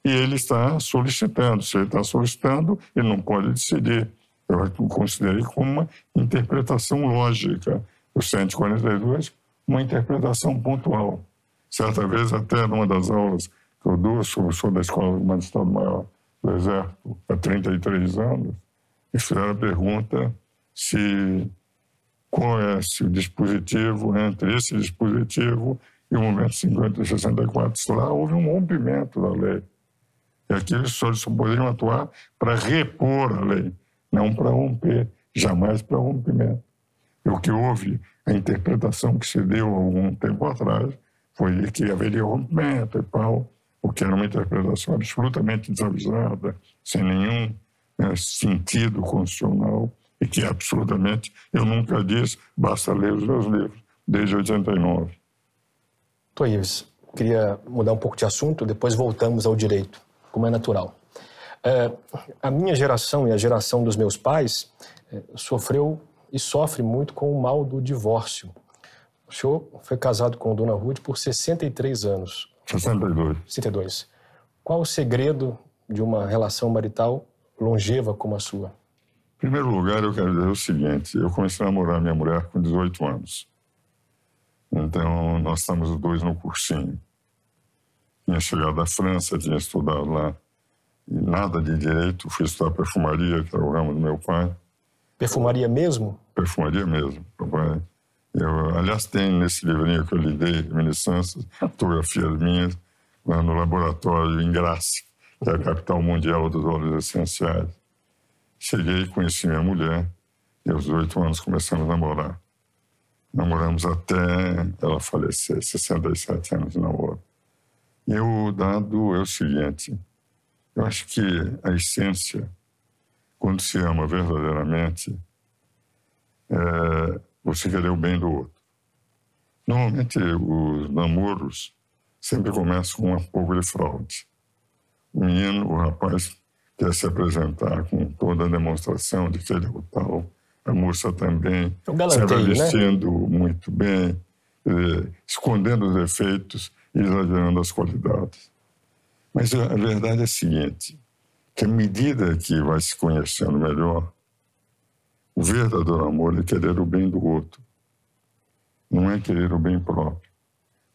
e ele está solicitando. Se ele está solicitando, ele não pode decidir. Eu considerei como uma interpretação lógica. O 142, uma interpretação pontual. Certa vez, até numa das aulas que eu dou, sou da Escola do Magistrado Maior do Exército há 33 anos, me fizeram a pergunta qual é o dispositivo entre esse dispositivo e o momento 50 e 64. Lá houve um rompimento da lei. E aqui eles só poderiam atuar para repor a lei, não para romper, jamais para rompimento. E o que houve, a interpretação que se deu há algum tempo atrás, foi que haveria rompimento e tal, o que era uma interpretação absolutamente desavisada, sem nenhum sentido constitucional, e que absolutamente eu nunca disse, basta ler os meus livros, desde 89. Doutor Ives, queria mudar um pouco de assunto, depois voltamos ao direito, como é natural. A minha geração e a geração dos meus pais sofreu e sofre muito com o mal do divórcio. O senhor foi casado com Dona Ruth por 63 anos. 62. Qual o segredo de uma relação marital longeva como a sua? Em primeiro lugar, eu quero dizer o seguinte, eu comecei a namorar minha mulher com 18 anos. Então, nós estamos os dois no cursinho. Tinha chegado da França, tinha estudado lá. E nada de direito, fui estudar perfumaria, que era o ramo do meu pai. Perfumaria mesmo? Perfumaria mesmo, papai. Aliás, tem nesse livrinho que eu lhe dei, reminiscências, fotografias minhas, lá no laboratório em Graça, que é a capital mundial dos óleos essenciais. Cheguei, conheci minha mulher, e aos 18 anos começamos a namorar. Namoramos até ela falecer, 67 anos de namoro. E o dado é o seguinte, eu acho que a essência, quando se ama verdadeiramente, você querer o bem do outro. Normalmente, os namoros sempre começam com um pouco de fraude. O menino, o rapaz, quer se apresentar com toda a demonstração de que ele é o tal. A moça também, sempre vestindo muito bem, escondendo os defeitos e exagerando as qualidades. Mas a verdade é a seguinte, que à medida que vai se conhecendo melhor, o verdadeiro amor é querer o bem do outro, não é querer o bem próprio.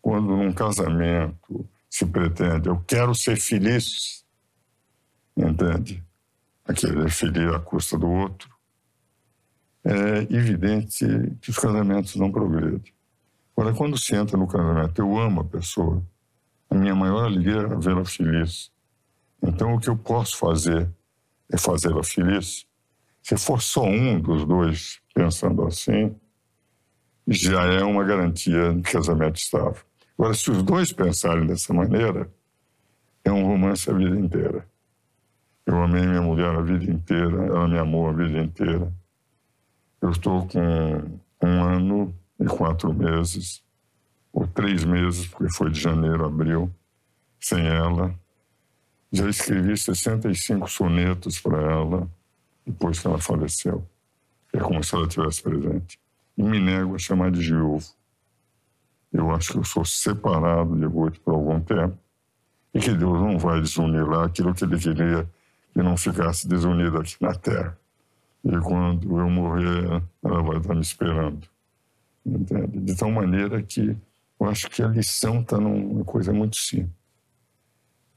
Quando num casamento se pretende, eu quero ser feliz, entende? A querer feliz à custa do outro, é evidente que os casamentos não progredem. Agora, quando se entra no casamento, eu amo a pessoa, a minha maior alegria é vê-la feliz. Então, o que eu posso fazer é fazê-la feliz. Se for só um dos dois pensando assim, já é uma garantia de casamento estável. Agora, se os dois pensarem dessa maneira, é um romance a vida inteira. Eu amei minha mulher a vida inteira, ela me amou a vida inteira. Eu estou com 1 ano e 4 meses, ou 3 meses, porque foi de janeiro a abril, sem ela. Já escrevi 65 sonetos para ela, depois que ela faleceu. É como se ela estivesse presente. E me nego a chamar de viúvo. Eu acho que eu sou separado de Ruth por algum tempo e que Deus não vai desunir lá aquilo que Ele queria que não ficasse desunido aqui na Terra. E quando eu morrer, ela vai estar me esperando. Entende? De tal maneira que eu acho que a lição está numa coisa muito simples.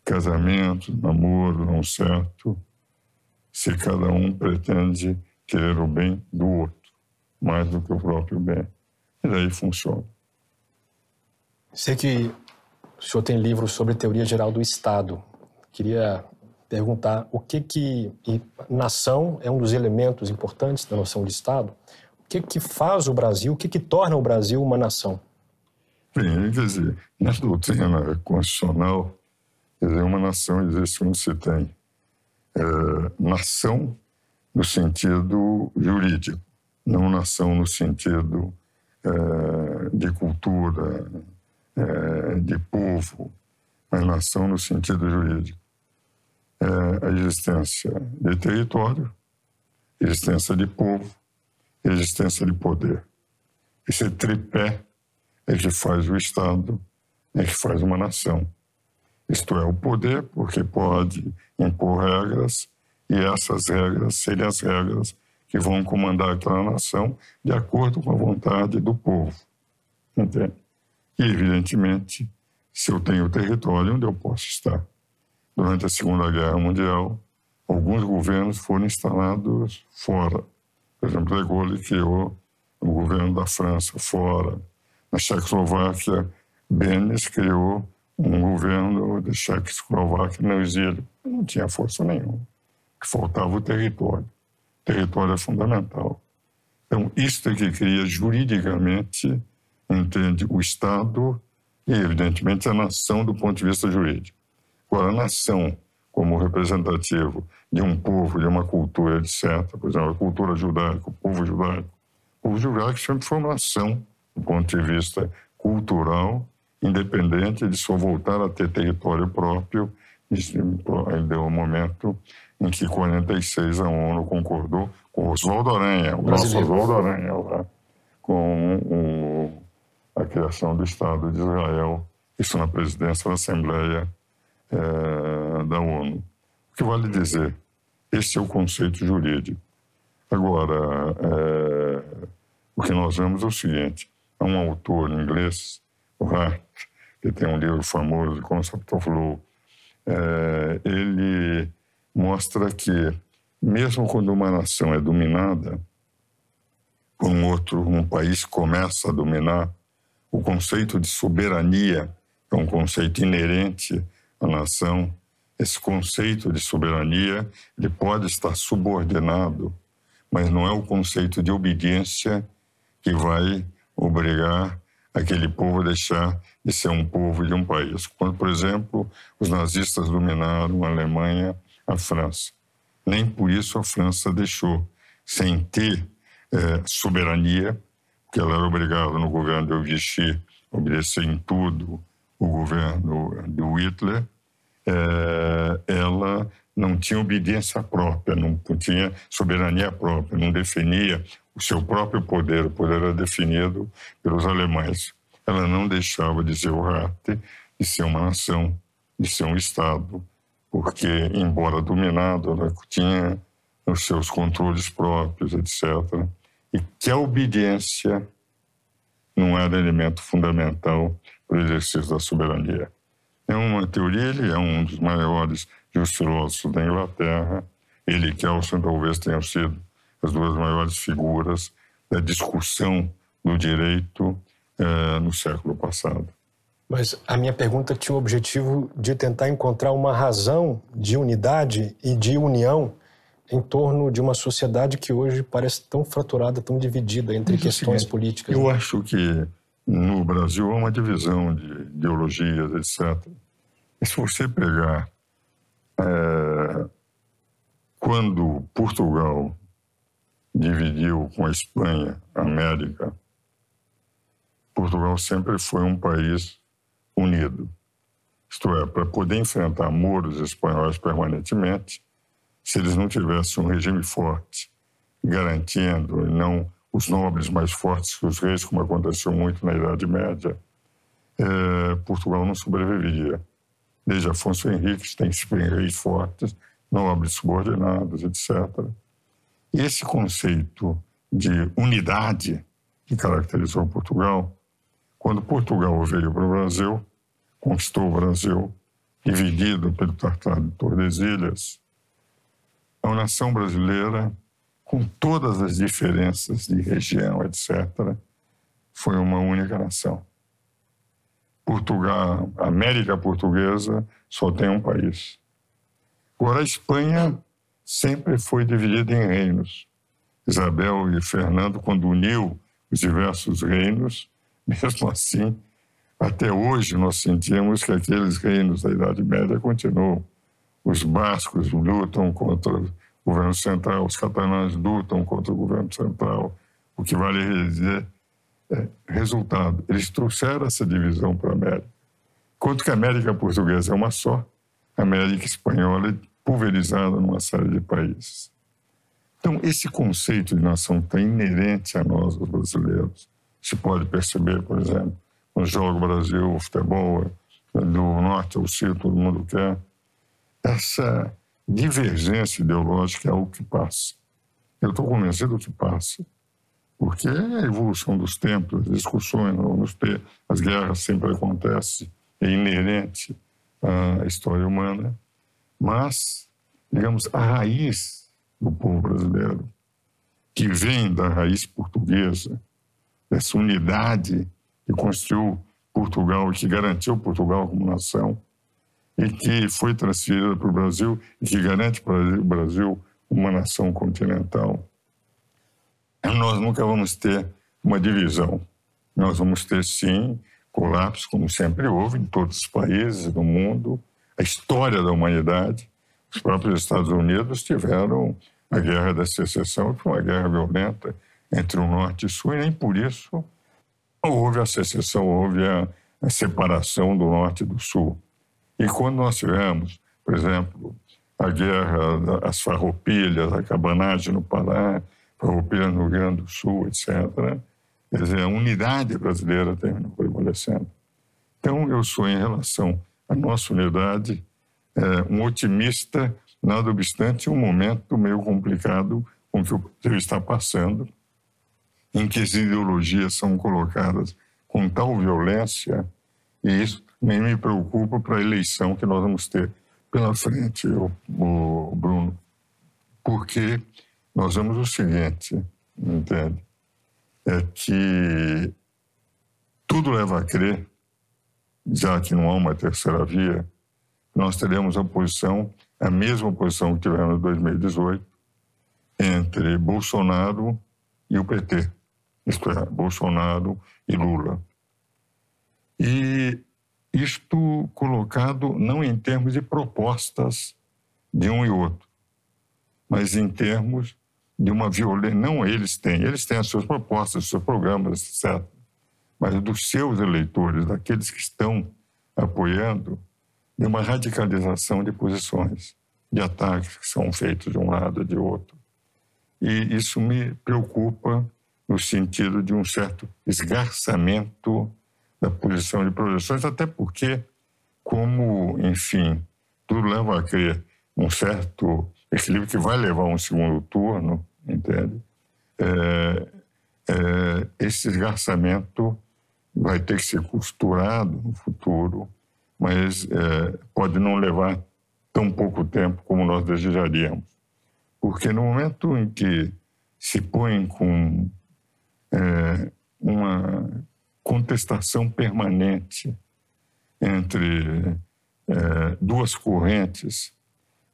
Casamento, namoro, não certo, se cada um pretende querer o bem do outro, mais do que o próprio bem. E daí funciona. Sei que o senhor tem livros sobre teoria geral do Estado. Queria perguntar e nação é um dos elementos importantes da noção de Estado. O que faz o Brasil, o que torna o Brasil uma nação? Bem, quer dizer, na doutrina constitucional, quer dizer, uma nação existe quando se tem nação no sentido jurídico, não nação no sentido de cultura, de povo, mas nação no sentido jurídico. A existência de território, existência de povo, existência de poder. Esse tripé é que faz o Estado, é que faz uma nação. Isto é, o poder, porque pode impor regras, e essas regras seriam as regras que vão comandar aquela nação de acordo com a vontade do povo. Entende? E, evidentemente, se eu tenho território onde eu posso estar. Durante a Segunda Guerra Mundial, alguns governos foram instalados fora. Por exemplo, De Gaulle criou o governo da França fora. Na Tchecoslováquia, Benes criou um governo da Tchecoslováquia no exílio. Não tinha força nenhuma. Faltava o território. O território é fundamental. Então, isto é que cria juridicamente, entende, o Estado e, evidentemente, a nação do ponto de vista jurídico. Agora, a nação, como representativo de um povo, de uma cultura, etc., por exemplo, a cultura judaica, o povo judaico sempre foi uma nação, do ponto de vista cultural, independente de só voltar a ter território próprio, e deu um momento em que, em 1946, a ONU concordou com Oswaldo Aranha, o nosso Oswaldo Aranha, lá, com a criação do Estado de Israel, isso na presidência da Assembleia da ONU. O que vale dizer? Este é o conceito jurídico. Agora, o que nós vemos é o seguinte: há um autor inglês, o Hart, que tem um livro famoso, Concept of Law, ele mostra que, mesmo quando uma nação é dominada por um país começa a dominar, o conceito de soberania é um conceito inerente à nação. Esse conceito de soberania, ele pode estar subordinado, mas não é o conceito de obediência que vai obrigar aquele povo a deixar de ser um povo de um país. Quando, por exemplo, os nazistas dominaram a Alemanha, a França. Nem por isso a França deixou, sem ter soberania, porque ela era obrigada no governo de Vichy a obedecer em tudo o governo de Hitler. Ela não tinha obediência própria, não tinha soberania própria, não definia o seu próprio poder. O poder era definido pelos alemães. Ela não deixava, dizer o Hart, de ser uma nação, de ser um Estado, porque, embora dominado, ela tinha os seus controles próprios, etc. E que a obediência não era elemento fundamental para o exercício da soberania. É uma teoria, ele é um dos maiores filósofos da Inglaterra. Ele e Kelsen talvez tenham sido as duas maiores figuras da discussão do direito no século passado. Mas a minha pergunta tinha o objetivo de tentar encontrar uma razão de unidade e de união em torno de uma sociedade que hoje parece tão fraturada, tão dividida entre questões políticas. Eu acho que no Brasil há uma divisão de ideologias, etc. E se você pegar quando Portugal dividiu com a Espanha a América, Portugal sempre foi um país unido. Isto é, para poder enfrentar mouros espanhóis permanentemente, se eles não tivessem um regime forte, garantindo, e não os nobres mais fortes que os reis, como aconteceu muito na Idade Média, Portugal não sobreviveria. Desde Afonso Henriques tem reis fortes, nobres subordinados, etc. E esse conceito de unidade que caracterizou Portugal, quando Portugal veio para o Brasil, conquistou o Brasil, dividido pelo Tratado de Tordesilhas, a nação brasileira, com todas as diferenças de região, etc., foi uma única nação. Portugal, a América Portuguesa só tem um país. Agora, a Espanha sempre foi dividida em reinos. Isabel e Fernando, quando uniu os diversos reinos, mesmo assim, até hoje nós sentimos que aqueles reinos da Idade Média continuam. Os bascos lutam contra o governo central, os catalães lutam contra o governo central, o que vale dizer resultado. Eles trouxeram essa divisão para a América. Enquanto que a América Portuguesa é uma só, a América Espanhola é pulverizada numa série de países. Então, esse conceito de nação está inerente a nós, os brasileiros. Se pode perceber, por exemplo, no Jogo Brasil, o futebol, do norte ao sul, todo mundo quer. Essa divergência ideológica é o que passa. Eu estou convencido que passa, porque é a evolução dos tempos, as discussões, as guerras sempre acontecem, é inerente à história humana, mas, digamos, a raiz do povo brasileiro, que vem da raiz portuguesa, dessa unidade que construiu Portugal e que garantiu Portugal como nação, e que foi transferida para o Brasil e que garante para o Brasil uma nação continental. Nós nunca vamos ter uma divisão. Nós vamos ter, sim, colapso, como sempre houve em todos os países do mundo. A história da humanidade, os próprios Estados Unidos tiveram a Guerra da Secessão, que foi uma guerra violenta entre o Norte e o Sul, e nem por isso houve a secessão, houve a separação do Norte e do Sul. E quando nós tivemos, por exemplo, a guerra, as farroupilhas, a cabanagem no Pará, farroupilhas no Rio Grande do Sul, etc., quer dizer, a unidade brasileira terminou prevalecendo. Então, eu sou, em relação à nossa unidade, um otimista, nada obstante um momento meio complicado com que o Brasil está passando, em que as ideologias são colocadas com tal violência, e isso nem me preocupa para a eleição que nós vamos ter pela frente, o Bruno, porque nós vemos o seguinte, entende? É que tudo leva a crer, já que não há uma terceira via, nós teremos a mesma posição que tivemos em 2018, entre Bolsonaro e o PT, isto é, Bolsonaro e Lula. E isto colocado não em termos de propostas de um e outro, mas em termos de uma violência. Não eles têm as suas propostas, os seus programas, etc. Mas dos seus eleitores, daqueles que estão apoiando, de uma radicalização de posições, de ataques que são feitos de um lado e de outro. E isso me preocupa no sentido de um certo esgarçamento da posição de projeções, até porque, como, enfim, tudo leva a crer um certo equilíbrio que vai levar a um segundo turno, entende? Esse esgarçamento vai ter que ser costurado no futuro, mas pode não levar tão pouco tempo como nós desejaríamos. Porque no momento em que se põe com uma contestação permanente entre duas correntes,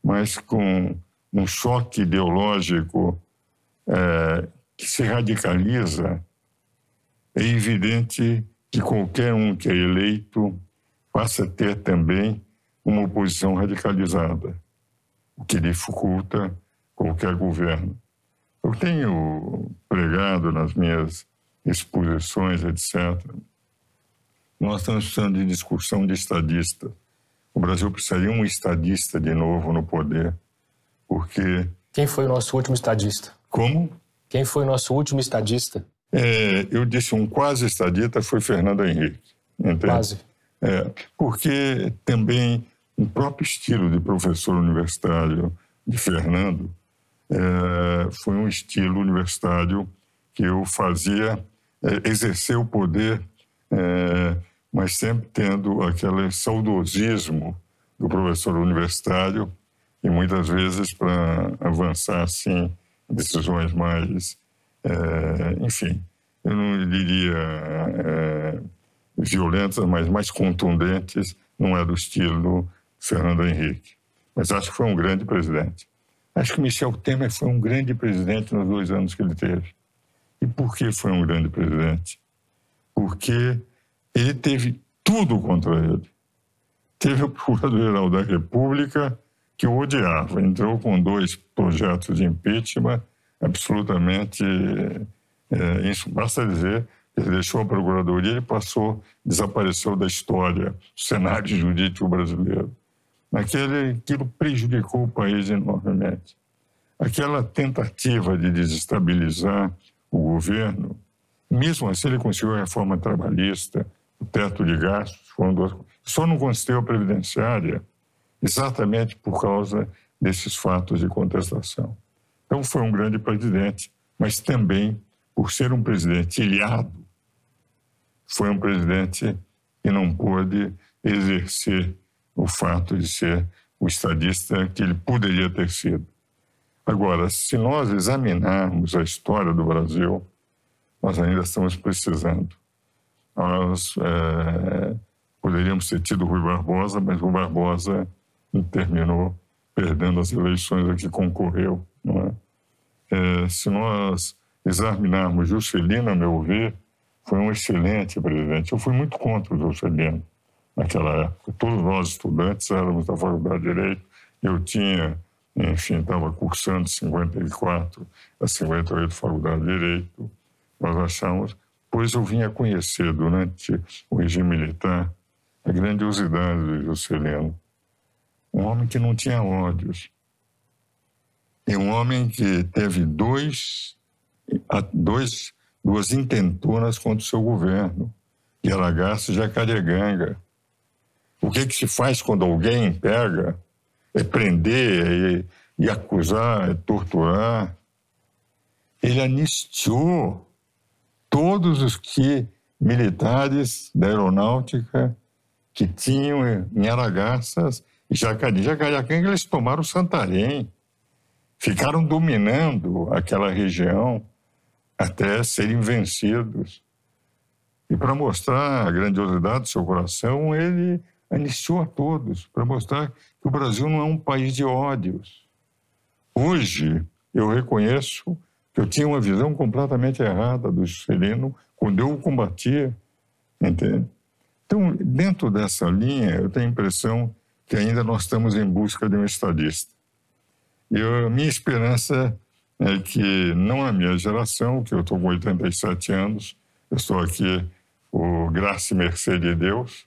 mas com um choque ideológico que se radicaliza, é evidente que qualquer um que é eleito passa a ter também uma oposição radicalizada, o que dificulta qualquer governo. Eu tenho pregado nas minhas exposições, etc. Nós estamos precisando de discussão de estadista. O Brasil precisaria de um estadista de novo no poder, porque... Quem foi o nosso último estadista? Como? Quem foi o nosso último estadista? Eu disse um quase estadista, foi Fernando Henrique. Entende? Quase. Porque também o próprio estilo de professor universitário de Fernando foi um estilo universitário que eu fazia exercer o poder, mas sempre tendo aquele saudosismo do professor universitário e muitas vezes para avançar assim decisões mais, enfim, eu não diria violentas, mas mais contundentes, não é do estilo Fernando Henrique. Mas acho que foi um grande presidente. Acho que Michel Temer foi um grande presidente nos 2 anos que ele teve. E por que foi um grande presidente? Porque ele teve tudo contra ele. Teve o Procurador-Geral da República, que o odiava, entrou com 2 projetos de impeachment absolutamente... isso basta dizer, ele deixou a Procuradoria, ele desapareceu da história, do cenário jurídico brasileiro. Aquilo prejudicou o país enormemente. Aquela tentativa de desestabilizar o governo, mesmo assim ele conseguiu a reforma trabalhista, o teto de gastos, só não conseguiu a previdenciária exatamente por causa desses fatos de contestação. Então foi um grande presidente, mas também, por ser um presidente ilhado, foi um presidente que não pôde exercer o fato de ser o estadista que ele poderia ter sido. Agora, se nós examinarmos a história do Brasil, nós ainda estamos precisando. Nós poderíamos ter tido Rui Barbosa, mas o Barbosa terminou perdendo as eleições a que concorreu, não é? Se nós examinarmos Juscelino, a meu ver, foi um excelente presidente. Eu fui muito contra o Juscelino naquela época. Todos nós, estudantes, éramos da Faculdade de Direito. Eu tinha, enfim, estava cursando 54 a 58 Faculdade de Direito. Nós achamos, pois eu vinha conhecer durante o regime militar a grandiosidade de Juscelino. Um homem que não tinha ódios. E um homem que teve duas intentonas contra o seu governo, Guiaragarça e Jacareganga. O que se faz quando alguém pega? É prender, e acusar, é torturar. Ele anistiou todos os militares da aeronáutica que tinham em Aragarças e Jacareganga, eles tomaram Santarém, ficaram dominando aquela região até serem vencidos. E para mostrar a grandiosidade do seu coração, ele anistiou a todos, para mostrar que o Brasil não é um país de ódios. Hoje, eu reconheço que eu tinha uma visão completamente errada do Juscelino quando eu o combatia, entende? Então, dentro dessa linha, eu tenho a impressão que ainda nós estamos em busca de um estadista. E a minha esperança é que, não a minha geração, que eu estou com 87 anos, eu estou aqui por graça e mercê de Deus,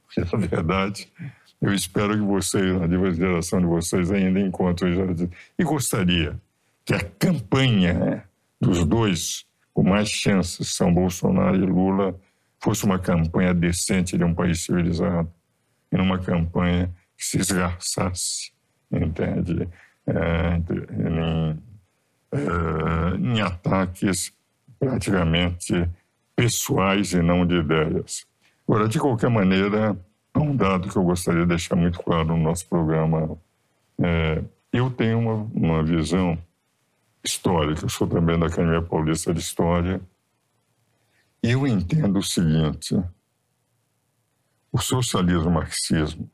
porque, na verdade, eu espero que vocês, a geração de vocês, ainda encontrem isso. E gostaria que a campanha dos dois com mais chances, São Bolsonaro e Lula, fosse uma campanha decente de um país civilizado, e não uma campanha que se esgarçasse, entende? Em ataques praticamente pessoais e não de ideias. Agora, de qualquer maneira, há um dado que eu gostaria de deixar muito claro no nosso programa. Eu tenho uma visão histórica, eu sou também da Academia Paulista de História, e eu entendo o seguinte: o socialismo marxismo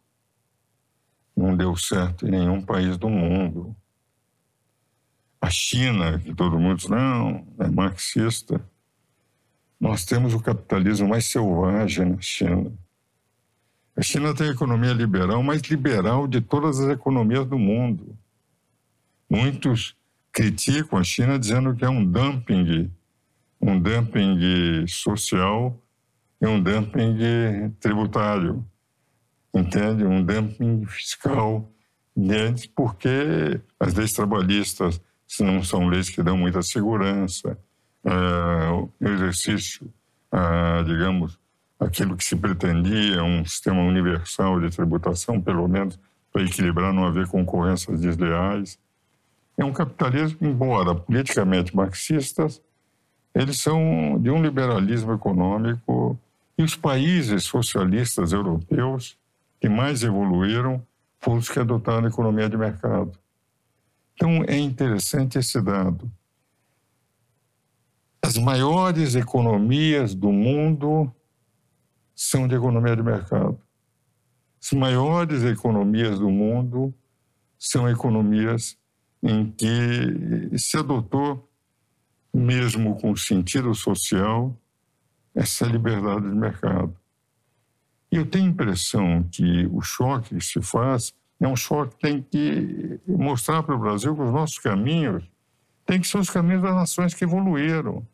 não deu certo em nenhum país do mundo. A China, que todo mundo diz, não, é marxista. Nós temos o capitalismo mais selvagem na China. A China tem a economia liberal, mais liberal de todas as economias do mundo. Muitos criticam a China dizendo que é um dumping social e um dumping tributário, entende? Um dumping fiscal deles, porque as leis trabalhistas não são leis que dão muita segurança, o exercício, digamos, aquilo que se pretendia, um sistema universal de tributação, pelo menos para equilibrar, não haver concorrências desleais. É um capitalismo, embora politicamente marxistas, eles são de um liberalismo econômico, e os países socialistas europeus que mais evoluíram foram os que adotaram a economia de mercado. Então, é interessante esse dado. As maiores economias do mundo são de economia de mercado. As maiores economias do mundo são economias em que se adotou, mesmo com sentido social, essa liberdade de mercado. E eu tenho a impressão que o choque que se faz é um choque que tem que mostrar para o Brasil que os nossos caminhos têm que ser os caminhos das nações que evoluíram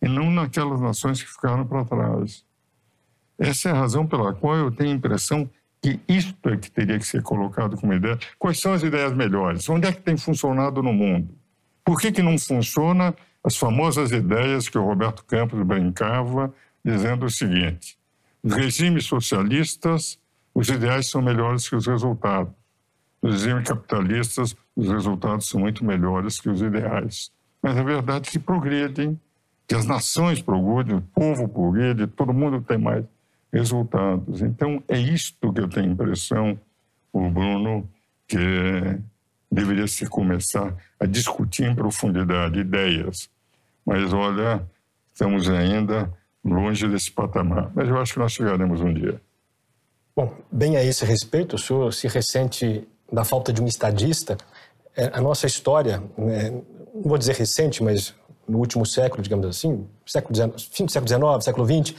e não naquelas nações que ficaram para trás. Essa é a razão pela qual eu tenho a impressão que isto é que teria que ser colocado como ideia. Quais são as ideias melhores? Onde é que tem funcionado no mundo? Por que não funciona as famosas ideias que o Roberto Campos brincava, dizendo o seguinte: os regimes socialistas, os ideais são melhores que os resultados. Nos regimes capitalistas, os resultados são muito melhores que os ideais. Mas a verdade é que progredem, que as nações progredem, o povo progrede, todo mundo tem mais resultados. Então, é isto que eu tenho a impressão, o Bruno, que deveria se começar a discutir em profundidade ideias. Mas, olha, estamos ainda longe desse patamar. Mas eu acho que nós chegaremos um dia. Bom, bem a esse respeito, o senhor se ressente da falta de um estadista. A nossa história, não vou dizer recente, mas no último século, digamos assim, fim do século XIX, século XX,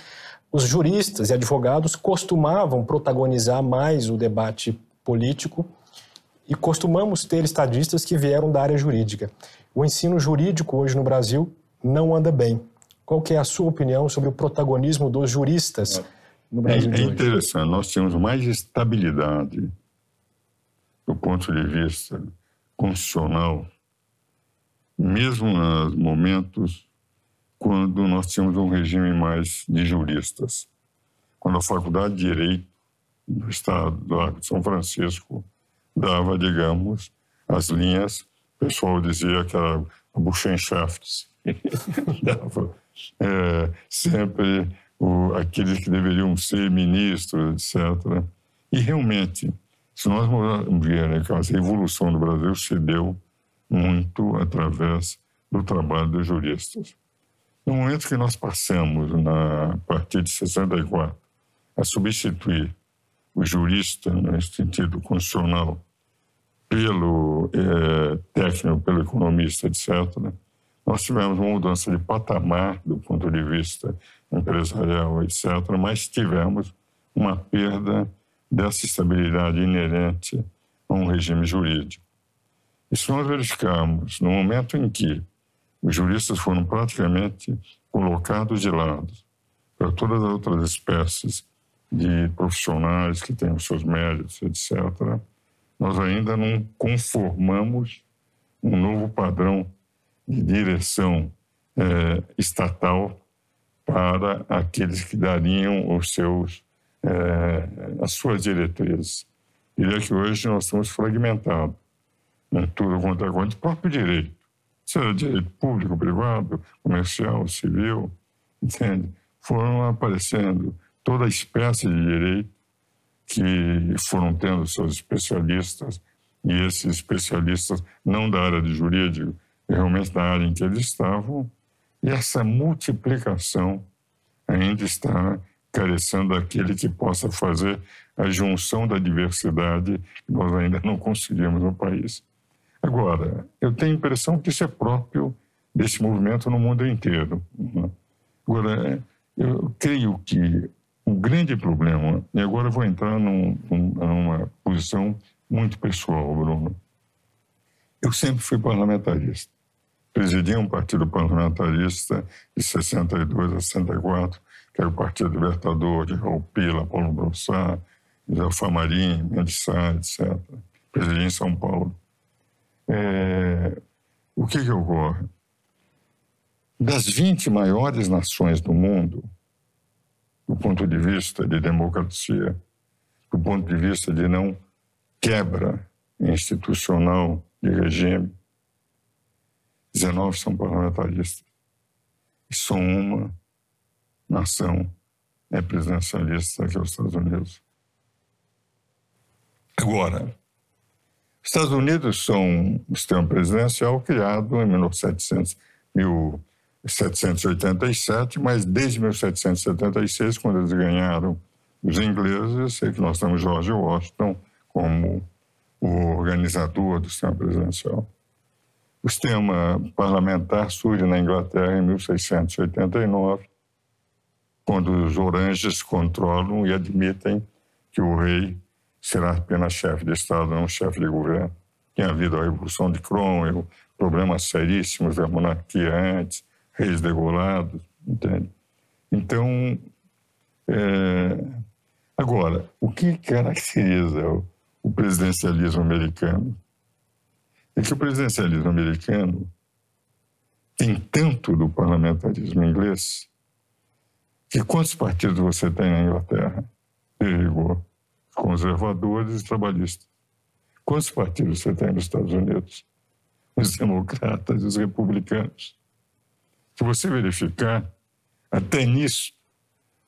os juristas e advogados costumavam protagonizar mais o debate político e costumamos ter estadistas que vieram da área jurídica. O ensino jurídico hoje no Brasil não anda bem. Qual que é a sua opinião sobre o protagonismo dos juristas no Brasil de hoje? É interessante, nós temos mais estabilidade do ponto de vista constitucional, mesmo nos momentos quando nós tínhamos um regime mais de juristas. Quando a Faculdade de Direito do Estado do Largo de São Francisco dava, digamos, as linhas, o pessoal dizia que era a Burschenschaft, dava sempre aqueles que deveriam ser ministros, etc. E realmente, se nós vermos a evolução do Brasil se deu muito através do trabalho dos juristas. No momento que nós passamos, a partir de 64, a substituir o jurista, no sentido constitucional, pelo técnico, pelo economista, etc., nós tivemos uma mudança de patamar do ponto de vista empresarial, etc., mas tivemos uma perda dessa estabilidade inerente a um regime jurídico. E se nós verificarmos, no momento em que os juristas foram praticamente colocados de lado para todas as outras espécies de profissionais que têm os seus méritos, etc., nós ainda não conformamos um novo padrão de direção estatal para aqueles que dariam as suas diretrizes. Diria que hoje nós estamos fragmentados em tudo quanto é coisa, próprio direito. Seja direito público, privado, comercial, civil, entende? Foram aparecendo toda a espécie de direito que foram tendo seus especialistas, e esses especialistas não da área de jurídico, realmente da área em que eles estavam, e essa multiplicação ainda está carecendo daquele que possa fazer a junção da diversidade que nós ainda não conseguimos no país. Agora, eu tenho a impressão que isso é próprio desse movimento no mundo inteiro. Agora, eu creio que o grande problema, e agora eu vou entrar numa posição muito pessoal, Bruno. Eu sempre fui parlamentarista. presidia um partido parlamentarista de 62 a 64, que era o Partido Libertador, de Raul Pila, Paulo Broussard, José Famarim, Mendes Sá, etc. Presidia em São Paulo. O que ocorre? Das 20 maiores nações do mundo, do ponto de vista de democracia, do ponto de vista de não quebra institucional de regime, 19 são parlamentaristas. E só uma nação é presidencialista, que é os Estados Unidos. Agora, os Estados Unidos são um sistema presidencial criado em 1787, mas desde 1776, quando eles ganharam os ingleses, sei que nós temos George Washington como o organizador do sistema presidencial. O sistema parlamentar surge na Inglaterra em 1689, quando os oranges controlam e admitem que o rei será apenas chefe de Estado, não chefe de governo. Tinha havido a Revolução de Cromwell, problemas seríssimos da monarquia antes, reis degolados, entende? Então, agora, o que caracteriza o presidencialismo americano? É que o presidencialismo americano tem tanto do parlamentarismo inglês que quantos partidos você tem na Inglaterra? De rigor, conservadores e trabalhistas. Quantos partidos você tem nos Estados Unidos? Os democratas e os republicanos. Se você verificar, até nisso,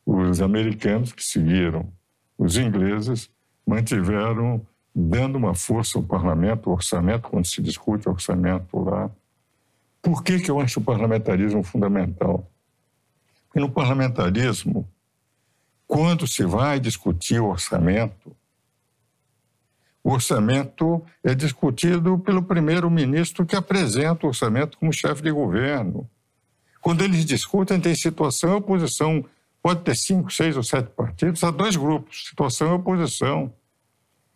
os americanos que seguiram os ingleses mantiveram dando uma força ao parlamento, ao orçamento, quando se discute orçamento lá. Por que eu acho o parlamentarismo fundamental? Porque no parlamentarismo, quando se vai discutir o orçamento é discutido pelo primeiro-ministro que apresenta o orçamento como chefe de governo. Quando eles discutem, tem situação e oposição. Pode ter 5, 6 ou 7 partidos, há 2 grupos, situação e oposição,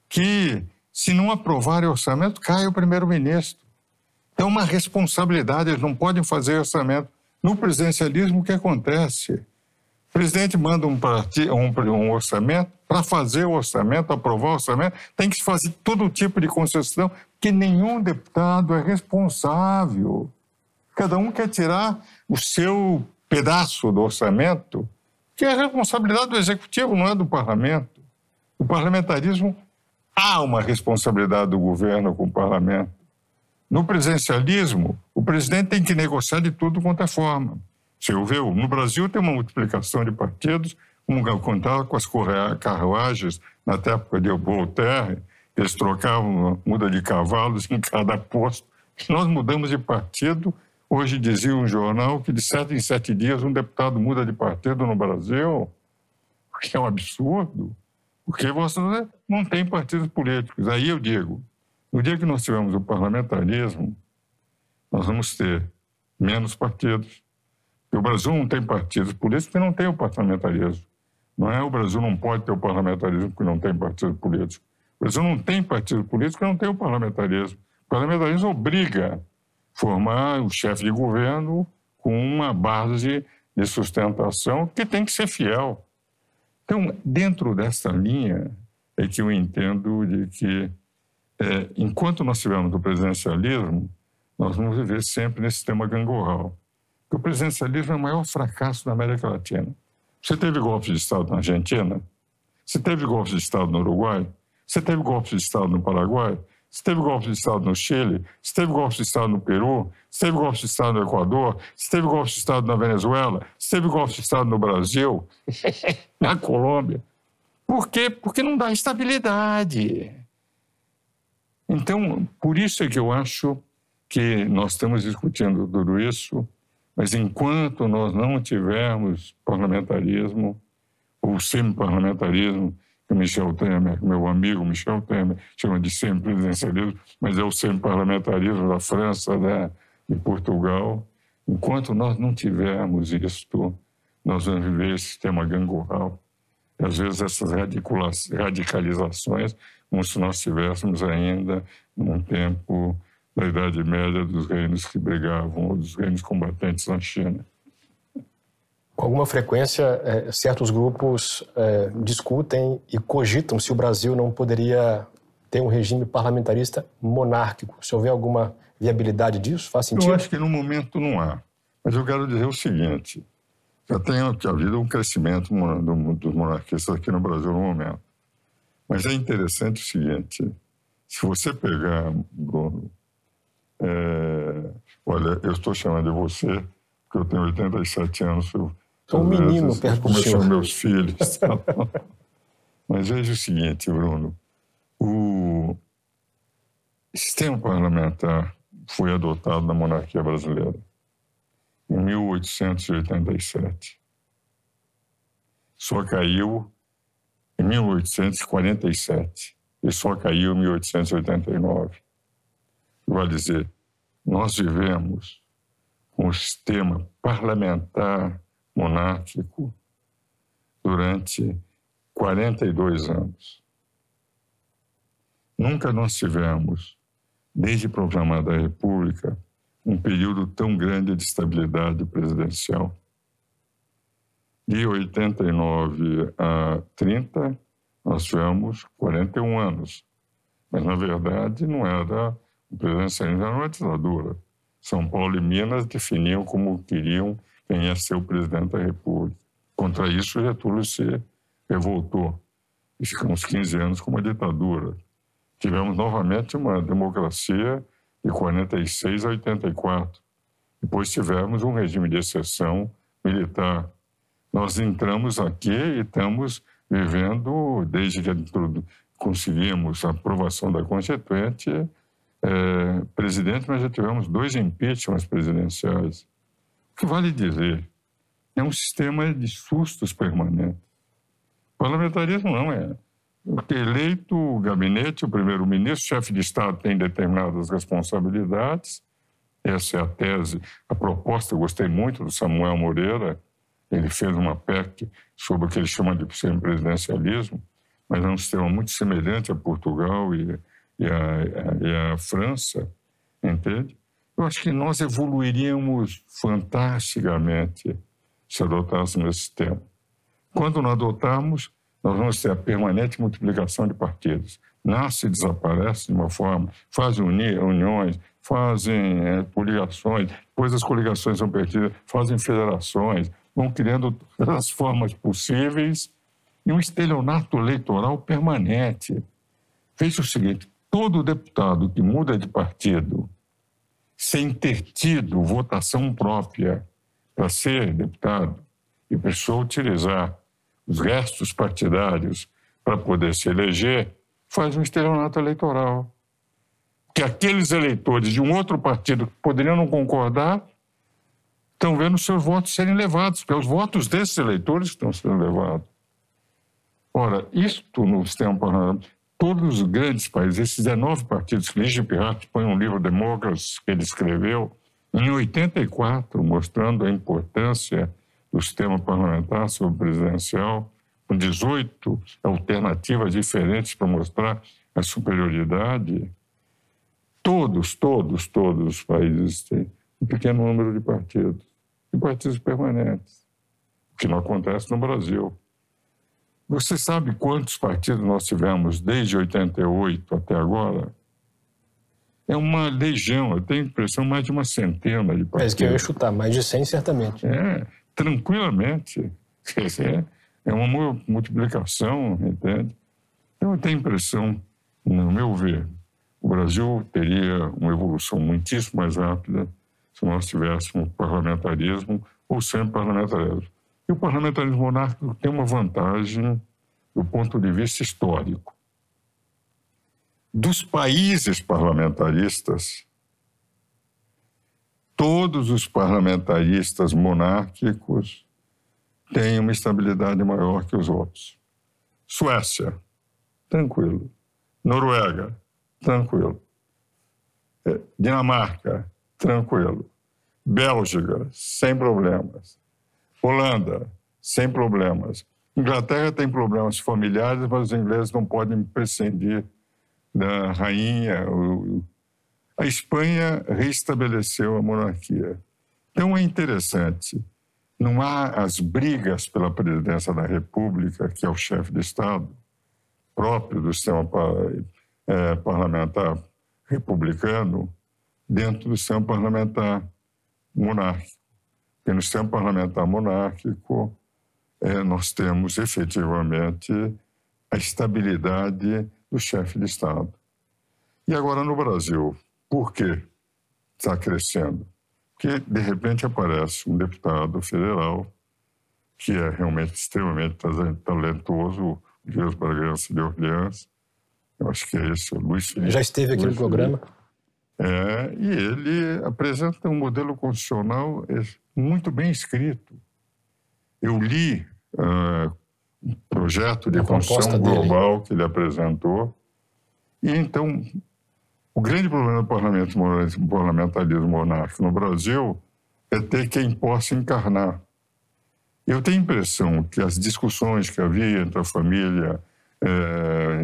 que, se não aprovarem o orçamento, cai o primeiro-ministro. É uma responsabilidade, eles não podem fazer orçamento. No presidencialismo, o que acontece? O presidente manda um orçamento, para fazer o orçamento, aprovar o orçamento, tem que se fazer todo tipo de concessão, porque nenhum deputado é responsável. Cada um quer tirar o seu pedaço do orçamento, que é a responsabilidade do executivo, não é do parlamento. O parlamentarismo, há uma responsabilidade do governo com o parlamento. No presidencialismo, o presidente tem que negociar de tudo quanto é forma. Você ouviu? No Brasil tem uma multiplicação de partidos, como contava com as carruagens, na época de Voltaire, eles trocavam muda de cavalos em cada posto. Nós mudamos de partido. Hoje dizia um jornal que de 7 em 7 dias um deputado muda de partido no Brasil, o que é um absurdo, porque você não tem partidos políticos. Aí eu digo, no dia que nós tivermos o parlamentarismo, nós vamos ter menos partidos. E o Brasil não tem partidos políticos porque não tem o parlamentarismo. Não é o Brasil não pode ter o parlamentarismo porque não tem partido político. O Brasil não tem partido político porque não tem o parlamentarismo. O parlamentarismo obriga a formar o chefe de governo com uma base de sustentação que tem que ser fiel. Então, dentro dessa linha é que eu entendo de que, enquanto nós tivermos o presidencialismo, nós vamos viver sempre nesse sistema gangorral. Porque o presidencialismo é o maior fracasso da América Latina. Você teve golpe de Estado na Argentina? Você teve golpe de Estado no Uruguai? Você teve golpe de Estado no Paraguai? Você teve golpe de Estado no Chile? Você teve golpe de Estado no Peru? Você teve golpe de Estado no Equador? Você teve golpe de Estado na Venezuela? Você teve golpe de Estado no Brasil? Na Colômbia? Por quê? Porque não dá estabilidade. Então, por isso é que eu acho que nós estamos discutindo tudo isso, mas enquanto nós não tivermos parlamentarismo, ou semi-parlamentarismo, que o Michel Temer, meu amigo Michel Temer, chama de semi-presidencialismo, mas é o semi-parlamentarismo da França, de Portugal. Enquanto nós não tivermos isto, nós vamos viver esse sistema gangorral. E, às vezes, essas radicalizações, como se nós estivéssemos ainda num tempo da Idade Média dos reinos que brigavam, ou dos reinos combatentes na China. Com alguma frequência, certos grupos discutem e cogitam se o Brasil não poderia ter um regime parlamentarista monárquico. Se houver alguma viabilidade disso, faz sentido? Eu acho que no momento não há. Mas eu quero dizer o seguinte, já tem havido um crescimento dos monarquistas aqui no Brasil no momento. Mas é interessante o seguinte, se você pegar, Bruno, olha, eu estou chamando de você, porque eu tenho 87 anos, sou um menino perto do senhor. Meus filhos. Mas veja o seguinte, Bruno, o sistema parlamentar foi adotado na monarquia brasileira em 1887. Só caiu em 1847 e só caiu em 1889. Vale dizer, nós vivemos um sistema parlamentar monárquico durante 42 anos. Nunca nós tivemos, desde proclamada a República, um período tão grande de estabilidade presidencial. De 89 a 30, nós tivemos 41 anos. Mas, na verdade, não era o presidencialismo, era uma ditadura. São Paulo e Minas definiam como queriam quem ia ser o presidente da República. Contra isso, Getúlio se revoltou. E ficamos 15 anos com uma ditadura. Tivemos novamente uma democracia de 46 a 84. Depois tivemos um regime de exceção militar. Nós entramos aqui e estamos vivendo, desde que conseguimos a aprovação da Constituinte, presidente, mas já tivemos 2 impeachments presidenciais. O que vale dizer, é um sistema de sustos permanente. Parlamentarismo não é. Eleito o gabinete, o primeiro-ministro, chefe de Estado tem determinadas responsabilidades. Essa é a tese, a proposta, eu gostei muito do Samuel Moreira. Ele fez uma PEC sobre o que ele chama de semipresidencialismo, mas é um sistema muito semelhante a Portugal e a França, entende? Eu acho que nós evoluiríamos fantasticamente se adotássemos esse sistema. Quando não adotarmos, nós vamos ter a permanente multiplicação de partidos. Nasce e desaparece de uma forma, fazem uniões, fazem coligações, depois as coligações são perdidas, fazem federações, vão criando todas as formas possíveis e um estelionato eleitoral permanente. Veja o seguinte, todo deputado que muda de partido sem ter tido votação própria para ser deputado e precisou utilizar os restos partidários para poder se eleger, faz um estelionato eleitoral. Que aqueles eleitores de um outro partido que poderiam não concordar estão vendo seus votos serem levados, porque é os votos desses eleitores que estão sendo levados. Ora, isto no sistema parlamentar, todos os grandes países, esses 19 partidos, que Lígia Pirrac põe um livro Democracy que ele escreveu em 84, mostrando a importância do sistema parlamentar sobre o presidencial, com 18 alternativas diferentes para mostrar a superioridade. Todos os países têm um pequeno número de partidos, e partidos permanentes, o que não acontece no Brasil. Você sabe quantos partidos nós tivemos desde 88 até agora? É uma legião, eu tenho a impressão, mais de uma centena de partidos. Mas que eu ia chutar, mais de 100 certamente. Tranquilamente. É uma multiplicação, entende? Eu tenho a impressão, no meu ver, o Brasil teria uma evolução muitíssimo mais rápida se nós tivéssemos parlamentarismo ou semi-parlamentarismo. E o parlamentarismo monárquico tem uma vantagem do ponto de vista histórico. Dos países parlamentaristas, todos os parlamentaristas monárquicos têm uma estabilidade maior que os outros. Suécia, tranquilo. Noruega, tranquilo. Dinamarca, tranquilo. Bélgica, sem problemas. Holanda, sem problemas. Inglaterra tem problemas familiares, mas os ingleses não podem prescindir da rainha. a Espanha reestabeleceu a monarquia. Então é interessante, não há as brigas pela presidência da República, que é o chefe de Estado, próprio do sistema parlamentar republicano, dentro do sistema parlamentar monárquico. Porque no sistema parlamentar monárquico, nós temos efetivamente a estabilidade do chefe de Estado. E agora no Brasil, por que está crescendo? Porque, de repente, aparece um deputado federal que é realmente extremamente talentoso, o Dias Bragança de Orleans, eu acho que é esse, o Luiz Felipe. Já esteve aqui no programa. E ele apresenta um modelo constitucional muito bem escrito. Eu li um projeto de Constituição Global que ele apresentou, e então o grande problema do parlamentarismo monárquico no Brasil é ter quem possa encarnar. Eu tenho a impressão que as discussões que havia entre a família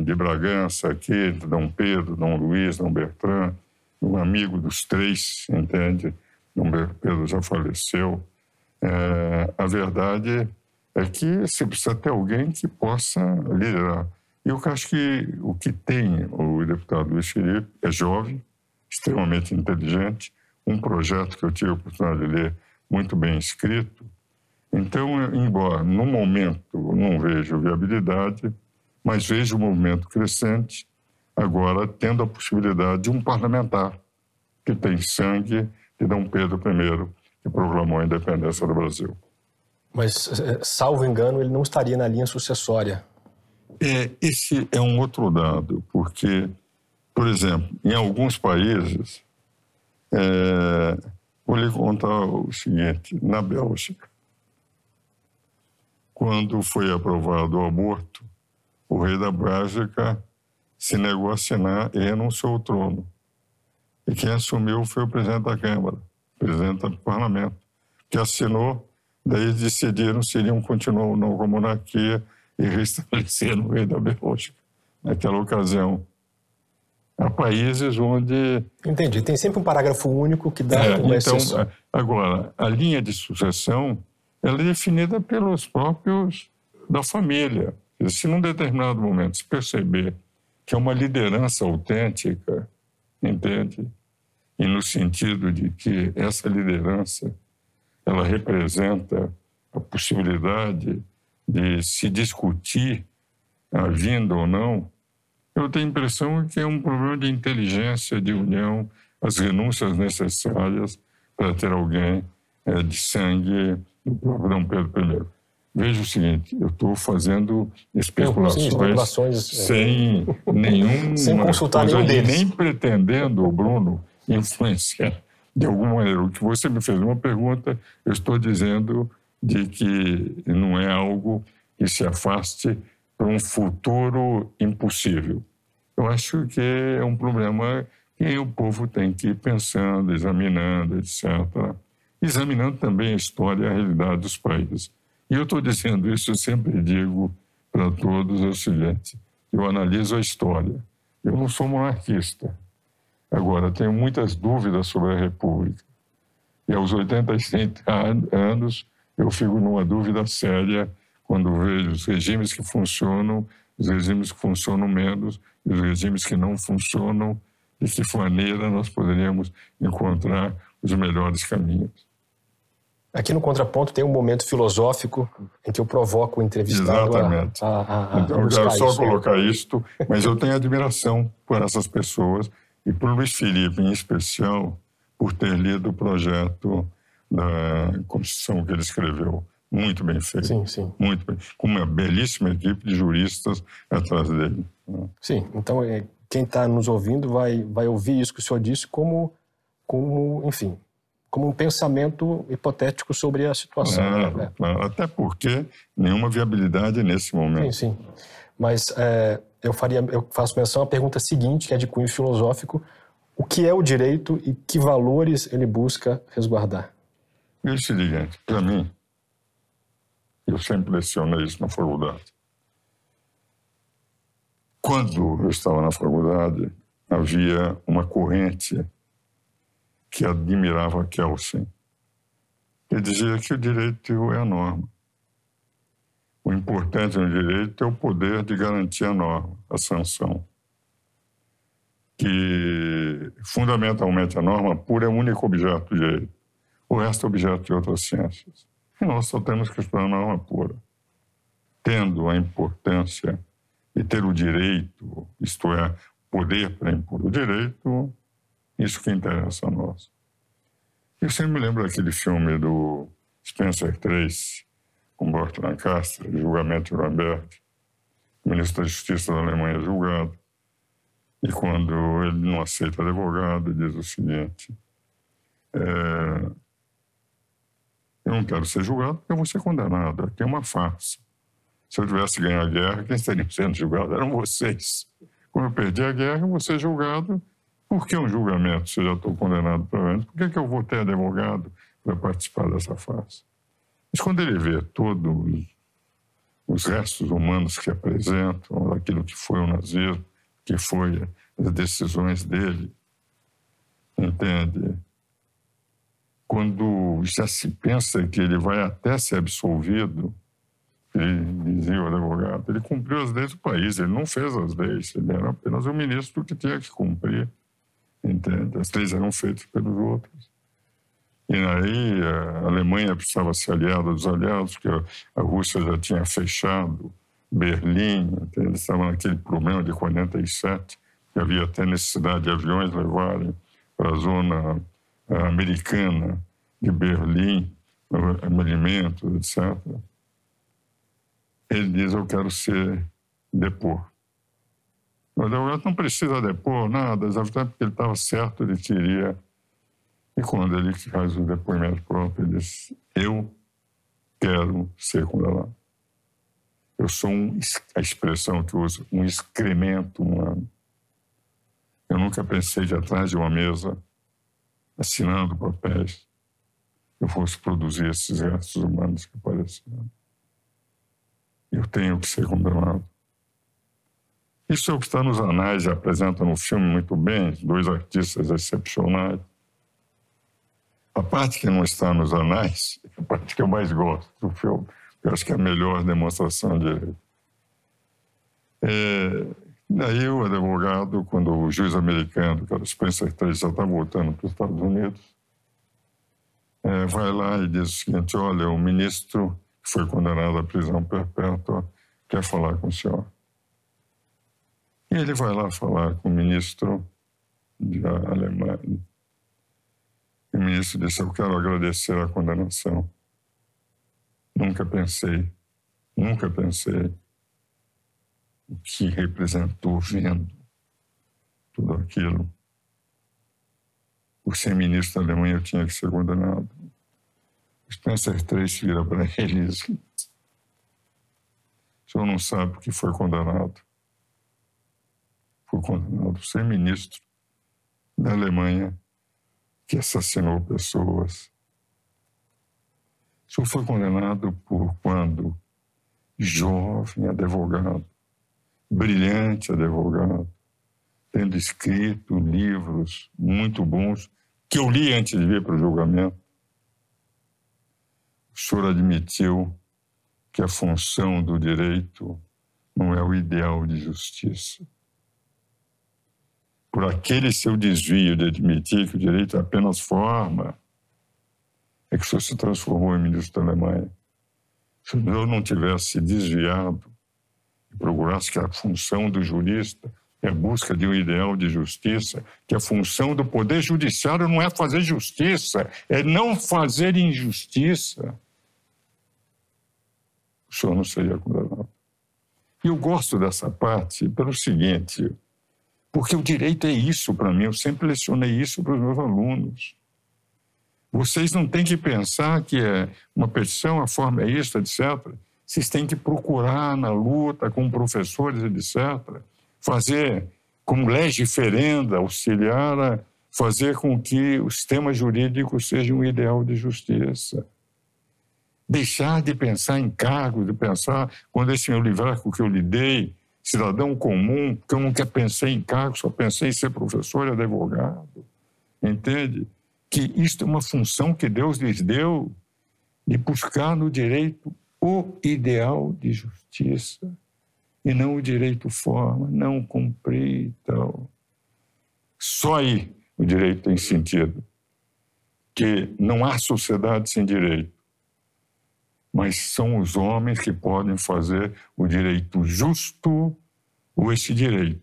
de Bragança aqui, entre Dom Pedro, Dom Luís, Dom Bertrand, um amigo dos três, entende? Dom Pedro já faleceu. A verdade é que se precisa ter alguém que possa liderar. E eu acho que o que tem o deputado Luiz Felipe é jovem, extremamente inteligente, um projeto que eu tive a oportunidade de ler muito bem escrito. Então, embora no momento não vejo viabilidade, mas vejo um movimento crescente, agora tendo a possibilidade de um parlamentar que tem sangue de Dom Pedro I, que proclamou a independência do Brasil. Mas, salvo engano, ele não estaria na linha sucessória. Esse é um outro dado, porque, por exemplo, em alguns países, vou lhe contar o seguinte, na Bélgica, quando foi aprovado o aborto, o rei da Bélgica se negou a assinar e renunciou ao trono. E quem assumiu foi o presidente da Câmara, o presidente do parlamento, que assinou, daí eles decidiram se iriam continuar ou não com a monarquia e restabelecer o rei da Bélgica, naquela ocasião. Há países onde... Entendi, tem sempre um parágrafo único que dá uma exceção. Agora, a linha de sucessão ela é definida pelos próprios da família. Se num determinado momento se perceber que é uma liderança autêntica, entende? E no sentido de que essa liderança ela representa a possibilidade de se discutir a vinda ou não, eu tenho a impressão que é um problema de inteligência, de união, as renúncias necessárias para ter alguém de sangue do próprio Dom Pedro I. Veja o seguinte, eu estou fazendo especulações sem nenhum... sem consultar nenhum deles. Nem pretendendo, Bruno, influenciar de alguma maneira. O que você me fez uma pergunta, eu estou dizendo de que não é algo que se afaste para um futuro impossível. Eu acho que é um problema que o povo tem que ir pensando, examinando, etc. Examinando também a história e a realidade dos países. E eu estou dizendo isso, eu sempre digo para todos o seguinte, eu analiso a história. Eu não sou monarquista. Agora, tenho muitas dúvidas sobre a República. E aos 86 anos, eu fico numa dúvida séria quando vejo os regimes que funcionam, os regimes que funcionam menos, e os regimes que não funcionam, de que maneira nós poderíamos encontrar os melhores caminhos. Aqui no Contraponto tem um momento filosófico em que eu provoco o entrevistado Exatamente. Então, eu quero só colocar isto, mas eu tenho admiração por essas pessoas e por Luiz Felipe, em especial, por ter lido o projeto da Constituição que ele escreveu. Muito bem feito. Sim, sim. Muito bem. Com uma belíssima equipe de juristas atrás dele. Sim, então quem está nos ouvindo vai ouvir isso que o senhor disse como enfim, como um pensamento hipotético sobre a situação. Claro. Até porque nenhuma viabilidade nesse momento. Sim. Mas eu faço menção à pergunta seguinte, que é de cunho filosófico. O que é o direito e que valores ele busca resguardar? É o seguinte, para mim, eu sempre lecionei isso na faculdade. Quando eu estava na faculdade, havia uma corrente que admirava Kelsen. Ele dizia que o direito é a norma. O importante no direito é o poder de garantir a norma, a sanção. Que, fundamentalmente, a norma pura é o único objeto do direito. O resto é objeto de outras ciências. E nós só temos que estudar a norma pura. Tendo a importância de ter o direito, isto é, poder para impor o direito, isso que interessa a nós. Eu sempre me lembro daquele filme do Spencer Tracy, com Burt Lancaster, Julgamento de Nuremberg, ministro da Justiça da Alemanha julgado. E quando ele não aceita advogado, ele diz o seguinte: eu não quero ser julgado porque eu vou ser condenado. Aqui é uma farsa. Se eu tivesse ganho a guerra, quem estaria sendo julgado eram vocês. Quando eu perdi a guerra, eu vou ser julgado. Por que um julgamento se eu já estou condenado para antes? Por que eu vou ter advogado para participar dessa farsa? Mas quando ele vê todos os restos humanos que apresentam, daquilo que foi o nazismo, que foi as decisões dele, entende? Quando já se pensa que ele vai até ser absolvido, ele dizia o advogado, ele cumpriu as leis do país, ele não fez as leis, ele era apenas o ministro que tinha que cumprir, entende? As leis eram feitas pelos outros. E aí a Alemanha precisava ser aliada dos aliados, porque a Rússia já tinha fechado Berlim, eles estavam naquele problema de 47, que havia até necessidade de aviões levarem para a zona americana de Berlim, alimentos, etc. Ele diz, eu quero ser depor. O advogado não precisa depor nada, exatamente porque ele estava certo, ele teria. E quando ele faz o depoimento próprio, ele diz, eu quero ser condenado. Eu sou a expressão que eu uso, um excremento humano. Eu nunca pensei de atrás de uma mesa, assinando papéis, eu fosse produzir esses restos humanos que apareceram. Eu tenho que ser condenado. Isso é o que está nos anais e apresenta no filme muito bem, dois artistas excepcionais. A parte que não está nos anais é a parte que eu mais gosto do filme. Eu acho que é a melhor demonstração de direito. Daí o advogado, quando o juiz americano, que era o Spencer Tracy, já está voltando para os Estados Unidos, vai lá e diz o seguinte, olha, o ministro que foi condenado à prisão perpétua quer falar com o senhor. E ele vai lá falar com o ministro da Alemanha. E o ministro disse, eu quero agradecer a condenação. Nunca pensei o que representou vendo tudo aquilo. Por ser ministro da Alemanha, eu tinha que ser condenado. O Spencer Tracy vira para ele e diz, o senhor não sabe o que foi condenado. Foi condenado por ser ministro da Alemanha que assassinou pessoas. O senhor foi condenado por quando jovem advogado, brilhante advogado, tendo escrito livros muito bons, que eu li antes de vir para o julgamento. O senhor admitiu que a função do direito não é o ideal de justiça. Por aquele seu desvio de admitir que o direito é apenas forma, é que o senhor se transformou em ministro da Alemanha. Se o senhor não tivesse desviado e procurasse que a função do jurista é a busca de um ideal de justiça, que a função do poder judiciário não é fazer justiça, é não fazer injustiça, o senhor não seria condenado. E eu gosto dessa parte pelo seguinte, porque o direito é isso para mim, eu sempre lecionei isso para os meus alunos. Vocês não têm que pensar que é uma petição, a forma é isso, etc. Vocês têm que procurar na luta com professores, etc., fazer como legiferenda, auxiliar a fazer com que o sistema jurídico seja um ideal de justiça. Deixar de pensar em cargos, de pensar, quando esse meu livro que eu lhe dei, cidadão comum, porque eu nunca pensei em cargos, só pensei em ser professor e advogado. Entende? que isto é uma função que Deus lhes deu de buscar no direito o ideal de justiça e não o direito forma, não cumprir e tal. Só aí o direito tem sentido, que não há sociedade sem direito, mas são os homens que podem fazer o direito justo ou esse direito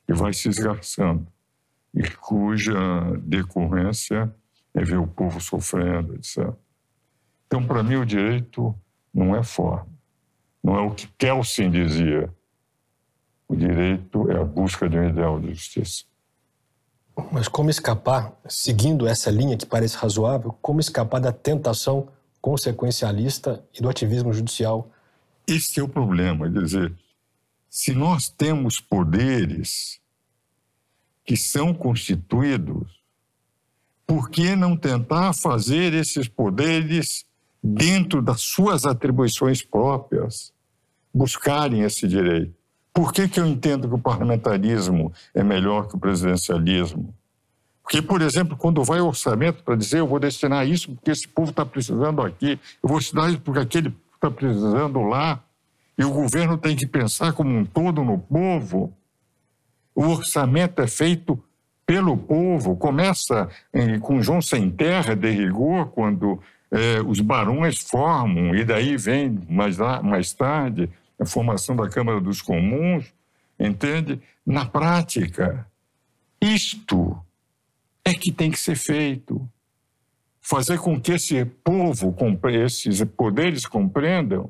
que vai se esgarçando e cuja decorrência é ver o povo sofrendo, etc. Então, para mim, o direito não é forma, não é o que Kelsen dizia. O direito é a busca de um ideal de justiça. Mas como escapar, seguindo essa linha que parece razoável, como escapar da tentação consequencialista e do ativismo judicial? Esse é o problema, quer dizer, se nós temos poderes que são constituídos, por que não tentar fazer esses poderes dentro das suas atribuições próprias, buscarem esse direito? Por que eu entendo que o parlamentarismo é melhor que o presidencialismo? Porque, por exemplo, quando vai o orçamento para dizer eu vou destinar isso porque esse povo está precisando aqui, eu vou destinar isso porque aquele está precisando lá, e o governo tem que pensar como um todo no povo, o orçamento é feito pelo povo, começa com João Sem Terra, de rigor, quando os barões formam, e daí vem mais tarde a formação da Câmara dos Comuns, entende? Na prática, isto é que tem que ser feito. Fazer com que esse povo, esses poderes compreendam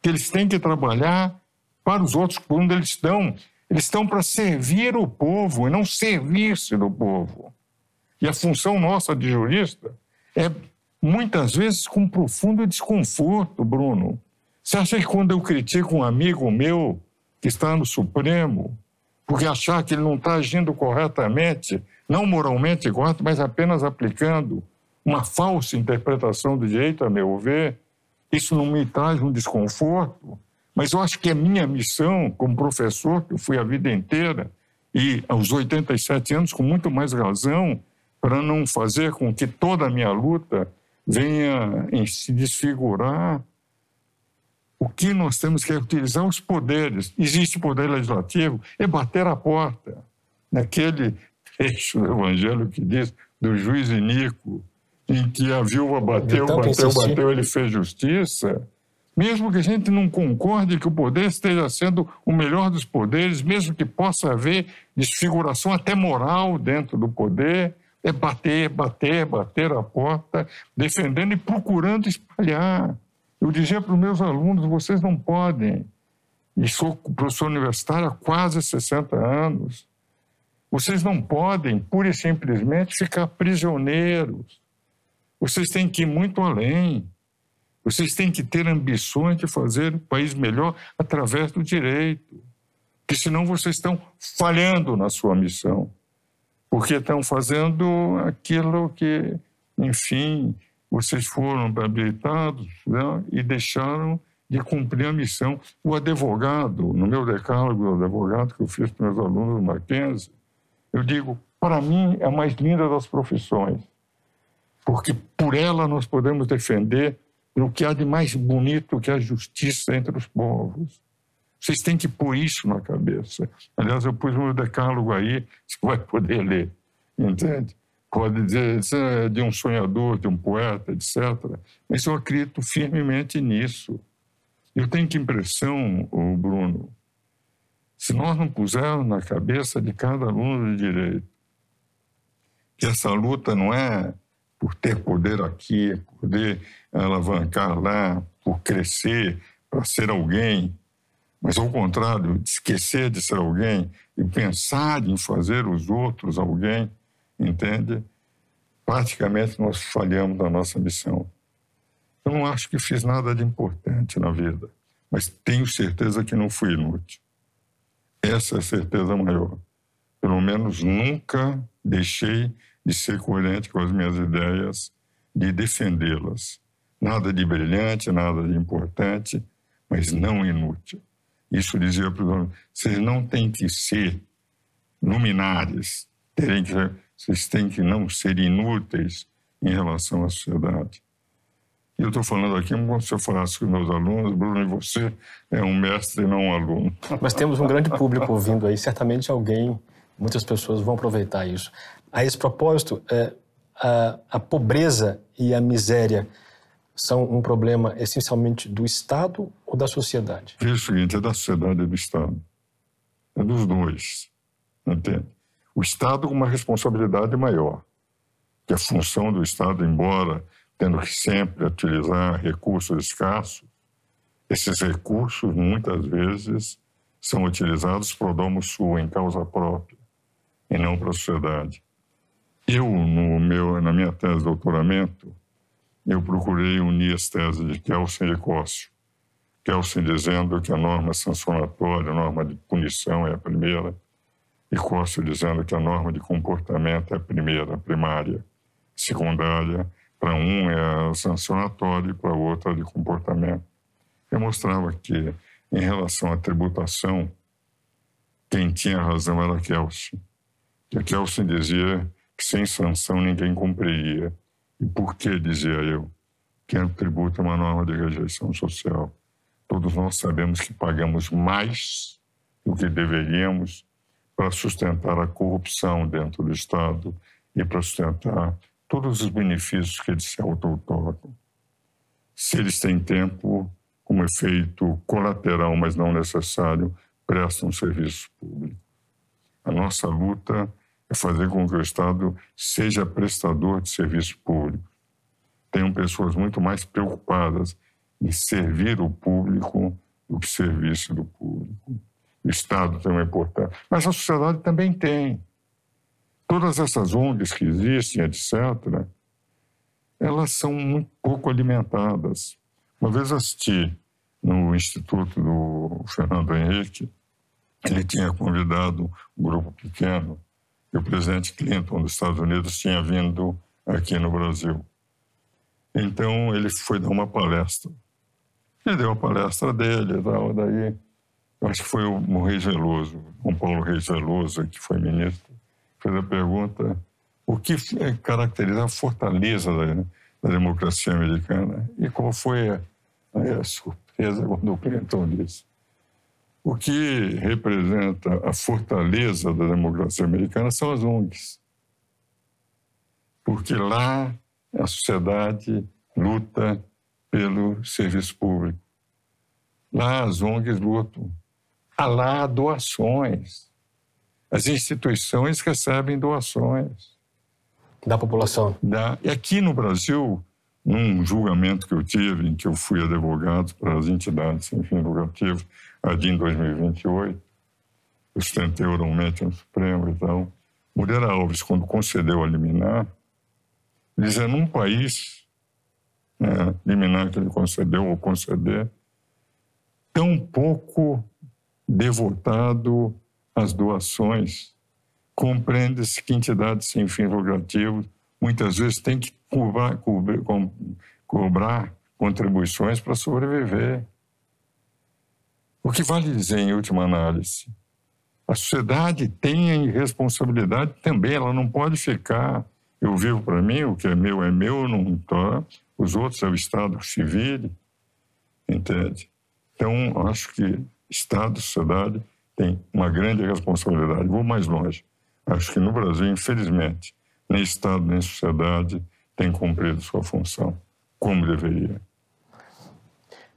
que eles têm que trabalhar para os outros por onde eles estão. Eles estão para servir o povo e não servir-se do povo. E a função nossa de jurista é, muitas vezes, com profundo desconforto, Bruno. Você acha que quando eu critico um amigo meu que está no Supremo, porque achar que ele não está agindo corretamente, não moralmente correto, mas apenas aplicando uma falsa interpretação do direito, a meu ver, isso não me traz um desconforto? Mas eu acho que é minha missão como professor, que eu fui a vida inteira, e aos 87 anos com muito mais razão, para não fazer com que toda a minha luta venha em se desfigurar. O que nós temos que utilizar os poderes. Existe o poder legislativo, é bater a porta. Naquele trecho do Evangelho que diz do juiz iníquo, em que a viúva bateu, ele fez justiça. Mesmo que a gente não concorde que o poder esteja sendo o melhor dos poderes, mesmo que possa haver desfiguração até moral dentro do poder, é bater a porta, defendendo e procurando espalhar. Eu dizia para os meus alunos, vocês não podem, e sou professor universitário há quase 60 anos, vocês não podem, pura e simplesmente, ficar prisioneiros. Vocês têm que ir muito além. Vocês têm que ter ambições de fazer um país melhor através do direito. Porque senão vocês estão falhando na sua missão. Porque estão fazendo aquilo que, enfim, vocês foram habilitados, né, e deixaram de cumprir a missão. O advogado, no meu decálogo, o advogado que eu fiz para meus alunos do Mackenzie, eu digo, para mim, é a mais linda das profissões. Porque por ela nós podemos defender o que há de mais bonito, que é a justiça entre os povos. Vocês têm que pôr isso na cabeça. Aliás, eu pus um decálogo aí, você vai poder ler, entende? Pode dizer, isso é de um sonhador, de um poeta, etc. Mas eu acredito firmemente nisso. Eu tenho que impressão, Bruno, se nós não pusermos na cabeça de cada aluno de direito que essa luta não é por ter poder aqui, poder alavancar lá, por crescer, para ser alguém, mas ao contrário, de esquecer de ser alguém e pensar em fazer os outros alguém, entende? Praticamente nós falhamos na nossa missão. Eu não acho que fiz nada de importante na vida, mas tenho certeza que não fui inútil. Essa é a certeza maior. Pelo menos nunca deixei de ser coerente com as minhas ideias, de defendê-las. Nada de brilhante, nada de importante, mas não inútil. Isso dizia para os alunos, vocês não têm que ser luminares, vocês têm que não ser inúteis em relação à sociedade. E eu estou falando aqui como se eu falasse com meus alunos, Bruno, e você é um mestre e não um aluno. Mas temos um grande público ouvindo aí, certamente muitas pessoas vão aproveitar isso. A esse propósito, a pobreza e a miséria são um problema essencialmente do Estado ou da sociedade? É o seguinte, é da sociedade e do Estado. É dos dois, entende? O Estado com uma responsabilidade maior, que a função do Estado, embora tendo que sempre utilizar recursos escassos, esses recursos muitas vezes são utilizados para o domo sua, em causa própria, e não para a sociedade. Eu, na minha tese de doutoramento, eu procurei unir as teses de Kelsen e Cossio. Kelsen dizendo que a norma sancionatória, a norma de punição é a primeira, e Cossio dizendo que a norma de comportamento é a primeira, a primária. Secundária, para um é a sancionatória e para o outro é a de comportamento. Eu mostrava que, em relação à tributação, quem tinha razão era Kelsen. E Kelsen dizia que sem sanção ninguém cumpriria. E por que, dizia eu? Que o tributo é uma norma de rejeição social. Todos nós sabemos que pagamos mais do que deveríamos para sustentar a corrupção dentro do Estado e para sustentar todos os benefícios que eles se auto-otorgam. Se eles têm tempo, como efeito colateral, mas não necessário, prestam serviço público. A nossa luta é fazer com que o Estado seja prestador de serviço público. Tenham pessoas muito mais preocupadas em servir o público do que serviço do público. O Estado tem uma importância, mas a sociedade também tem. Todas essas ONGs que existem, etc., elas são muito pouco alimentadas. Uma vez assisti no Instituto do Fernando Henrique, ele tinha convidado um grupo pequeno, e o presidente Clinton dos Estados Unidos tinha vindo aqui no Brasil. Então ele foi dar uma palestra. Ele deu a palestra dele e tal, daí eu acho que foi o Reis Veloso, o Paulo Reis Veloso, que foi ministro, fez a pergunta: o que caracteriza a fortaleza da democracia americana? E qual foi a surpresa quando o Clinton disse: o que representa a fortaleza da democracia americana são as ONGs. Porque lá a sociedade luta pelo serviço público. Lá as ONGs lutam. Lá há doações. As instituições recebem doações. Da população? E aqui no Brasil, num julgamento que eu tive, em que eu fui advogado para as entidades sem fins lucrativos, em 2028, eu sustentei oralmente no Supremo e tal, Moreira Alves, quando concedeu a liminar, dizia, num país, liminar que ele concedeu ou conceder, tão pouco devotado às doações, compreende-se que entidades sem fins lucrativos muitas vezes têm que cobrar contribuições para sobreviver. O que vale dizer, em última análise, a sociedade tem a responsabilidade também, ela não pode ficar, eu vivo para mim, o que é meu, não tá, os outros é o Estado que se vire, entende? Então, acho que Estado e sociedade têm uma grande responsabilidade. Vou mais longe. Acho que no Brasil, infelizmente, nem Estado nem sociedade têm cumprido sua função como deveria.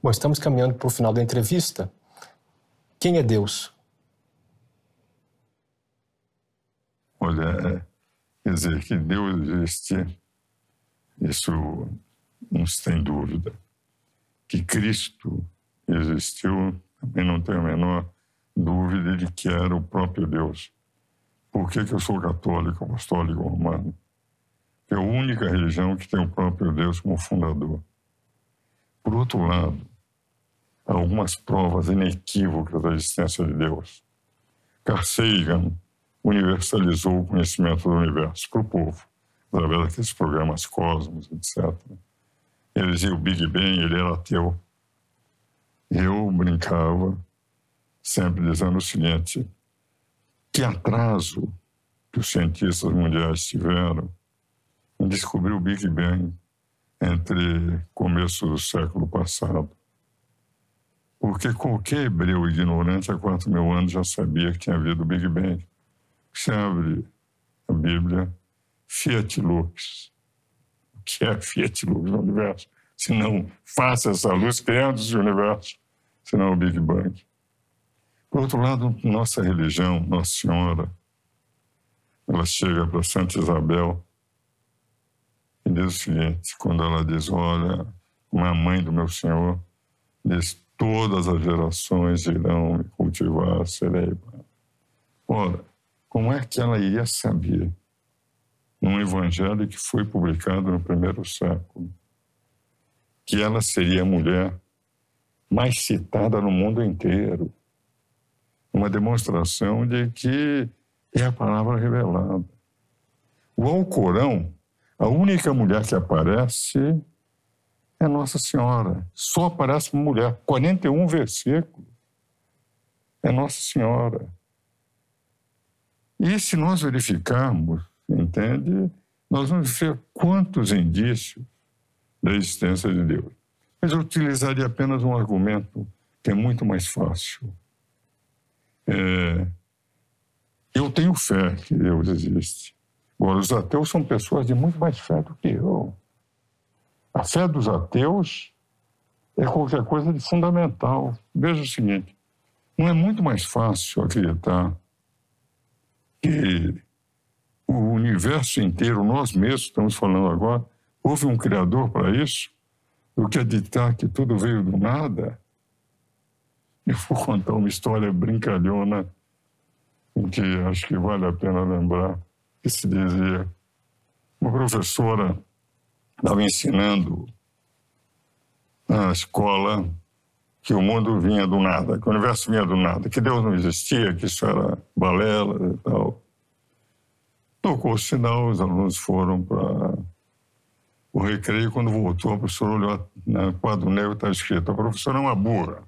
Bom, estamos caminhando para o final da entrevista. Quem é Deus? Olha, quer dizer, que Deus existe, isso não se tem dúvida. Que Cristo existiu, também não tenho a menor dúvida de que era o próprio Deus. Por que eu sou católico, apostólico romano? É a única religião que tem o próprio Deus como fundador. Por outro lado, há algumas provas inequívocas da existência de Deus. Carl Sagan universalizou o conhecimento do universo para o povo, através daqueles programas Cosmos, etc. Ele dizia o Big Bang, ele era ateu. Eu brincava, sempre dizendo o seguinte: que atraso que os cientistas mundiais tiveram em descobrir o Big Bang entre começo do século passado. Porque qualquer hebreu ignorante há 4.000 anos já sabia que tinha havido o Big Bang. Você abre a Bíblia, Fiat Lux. O que é Fiat Lux no universo? Se não faça essa luz criando esse universo, senão o Big Bang. Por outro lado, nossa religião, Nossa Senhora, ela chega para Santa Isabel e diz o seguinte, quando ela diz, olha, uma mãe do meu Senhor, diz, todas as gerações irão me cultivar, serei. Ora, como é que ela iria saber, num evangelho que foi publicado no primeiro século, que ela seria a mulher mais citada no mundo inteiro? Uma demonstração de que é a palavra revelada. O Alcorão, a única mulher que aparece é Nossa Senhora. Só aparece uma mulher. 41 versículos. É Nossa Senhora. E se nós verificarmos, entende? Nós vamos ver quantos indícios da existência de Deus. Mas eu utilizaria apenas um argumento que é muito mais fácil. Eu tenho fé que Deus existe. Agora, os ateus são pessoas de muito mais fé do que eu. A fé dos ateus é qualquer coisa de fundamental. Veja o seguinte, não é muito mais fácil acreditar que o universo inteiro, nós mesmos estamos falando agora, houve um criador para isso, do que acreditar que tudo veio do nada? Eu vou contar uma história brincalhona, em que acho que vale a pena lembrar, que se dizia, uma professora estava ensinando na escola que o mundo vinha do nada, que o universo vinha do nada, que Deus não existia, que isso era balela e tal. Tocou o sinal, os alunos foram para o recreio. Quando voltou, a professora olhou no quadro negro e estava escrito, a professora é uma burra.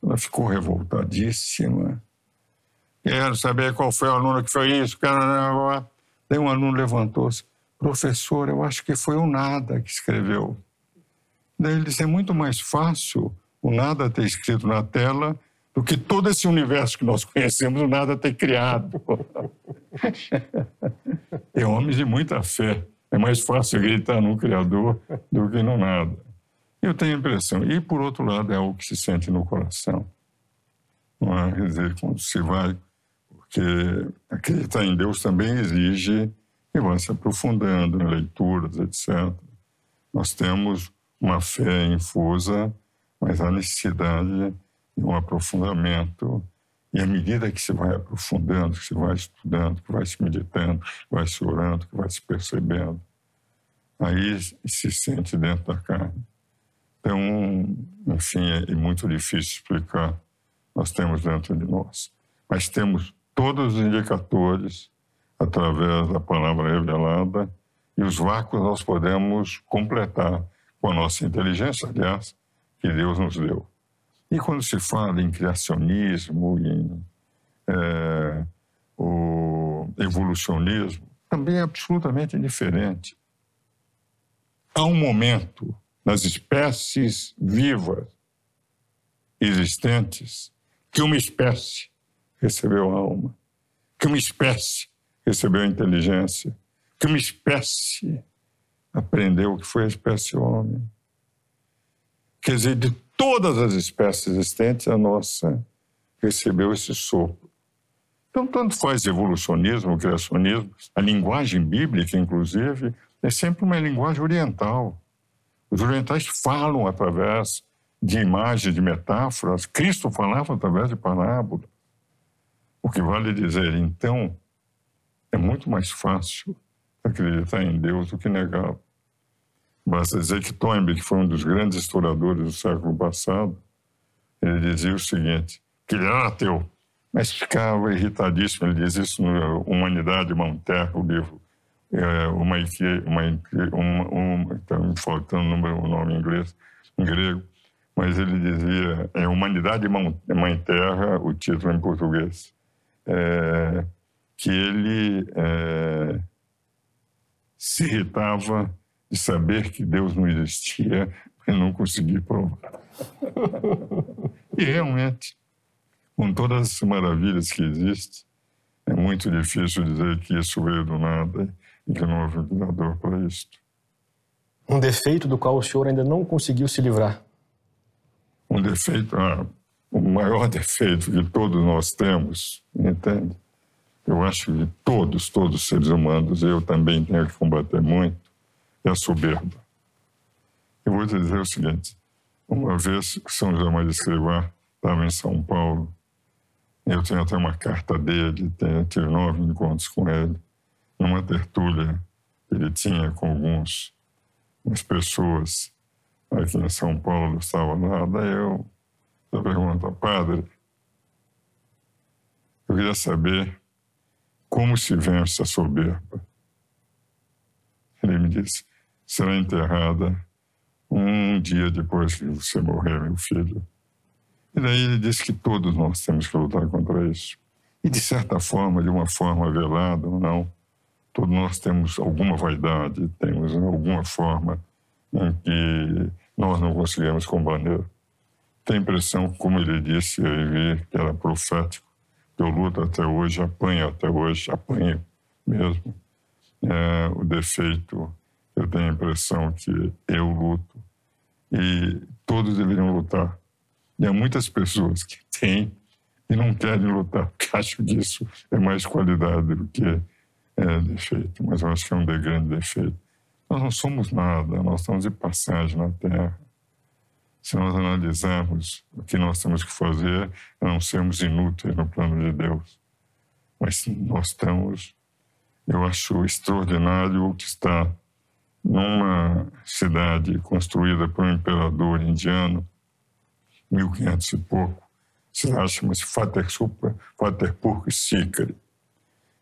Ela ficou revoltadíssima. Quero saber qual foi o aluno que foi isso. Daí um aluno levantou-se. Professor, eu acho que foi o nada que escreveu. Daí ele disse, é muito mais fácil o nada ter escrito na tela do que todo esse universo que nós conhecemos, o nada ter criado. É homens de muita fé. É mais fácil acreditar no Criador do que no nada. Eu tenho a impressão. E, por outro lado, é algo que se sente no coração. Não é? Quer dizer, quando se vai... Porque acreditar em Deus também exige que vá se aprofundando em leituras, etc. Nós temos uma fé infusa, mas há necessidade de um aprofundamento. E à medida que se vai aprofundando, que se vai estudando, que vai se meditando, que vai se orando, que vai se percebendo, aí se sente dentro da carne. Então, enfim, é muito difícil explicar. Nós temos dentro de nós. Mas temos todos os indicadores através da palavra revelada e os vácuos nós podemos completar com a nossa inteligência, aliás, que Deus nos deu. E quando se fala em criacionismo, em o evolucionismo, também é absolutamente diferente. Há um momento nas espécies vivas existentes que uma espécie recebeu a alma, que uma espécie recebeu a inteligência, que uma espécie aprendeu o que foi a espécie homem. Quer dizer, de todas as espécies existentes, a nossa recebeu esse sopro. Então, tanto faz evolucionismo, criacionismo, a linguagem bíblica, inclusive, é sempre uma linguagem oriental. Os orientais falam através de imagens, de metáforas. Cristo falava através de parábolas. O que vale dizer, então, é muito mais fácil acreditar em Deus do que negá-lo. Basta dizer que Toynbee, que foi um dos grandes historiadores do século passado, ele dizia o seguinte, que ele era ateu, mas ficava irritadíssimo. Ele diz isso no Humanidade, uma Terra, o livro. Está me faltando o nome em inglês, em grego, mas ele dizia, Humanidade, Mãe Terra, o título em português, que ele se irritava de saber que Deus não existia e não conseguia provar. E realmente, com todas as maravilhas que existem, é muito difícil dizer que isso veio do nada e que não houve um Criador para isso. Um defeito do qual o senhor ainda não conseguiu se livrar? Um defeito, o maior defeito que todos nós temos, entende? Eu acho que todos os seres humanos, eu também tenho que combater muito, é a soberba. Eu vou te dizer o seguinte, uma vez São José Maria Escrivá estava em São Paulo, eu tenho até uma carta dele, tive 9 encontros com ele, numa tertúlia que ele tinha com algumas pessoas aqui em São Paulo, estava lá, daí eu pergunto, padre, eu queria saber como se vence a soberba. Ele me disse, será enterrada um dia depois que você morrer, meu filho. E daí ele disse que todos nós temos que lutar contra isso. E de certa forma, de uma forma velada ou não, todos nós temos alguma vaidade, temos alguma forma em que nós não conseguimos combater. Tem a impressão, como ele disse, eu vi que era profético, que eu luto até hoje, apanho mesmo. O defeito, eu tenho a impressão que eu luto e todos deveriam lutar. E há muitas pessoas que têm e não querem lutar, porque acham que isso é mais qualidade do que defeito. Mas eu acho que é um grande defeito. Nós não somos nada, nós estamos de passagem na Terra. Se nós analisarmos o que nós temos que fazer, é não sermos inúteis no plano de Deus. Mas nós estamos, eu acho extraordinário o que está numa cidade construída por um imperador indiano, 1500 e pouco, cidade chama-se Fatehpur Sikri.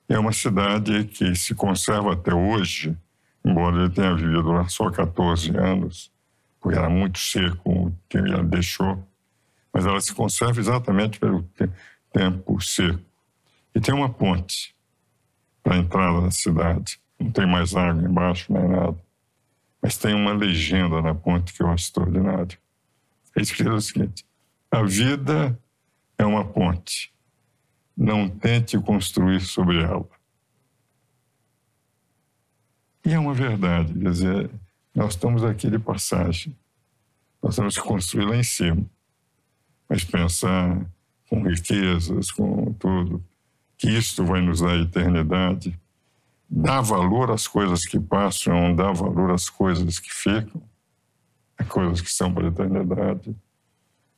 É uma cidade que se conserva até hoje, embora ele tenha vivido lá só 14 anos, porque era muito seco o que ele deixou, mas ela se conserva exatamente pelo tempo seco. E tem uma ponte para a entrada da cidade, não tem mais água embaixo, nem nada, mas tem uma legenda na ponte que eu acho extraordinária. É escrito o seguinte, a vida é uma ponte, não tente construir sobre ela. E é uma verdade, quer dizer, nós estamos aqui de passagem, nós temos que construir lá em cima, mas pensar com riquezas, com tudo, que isto vai nos dar a eternidade, dar valor às coisas que passam, dar valor às coisas que ficam, as coisas que são para a eternidade,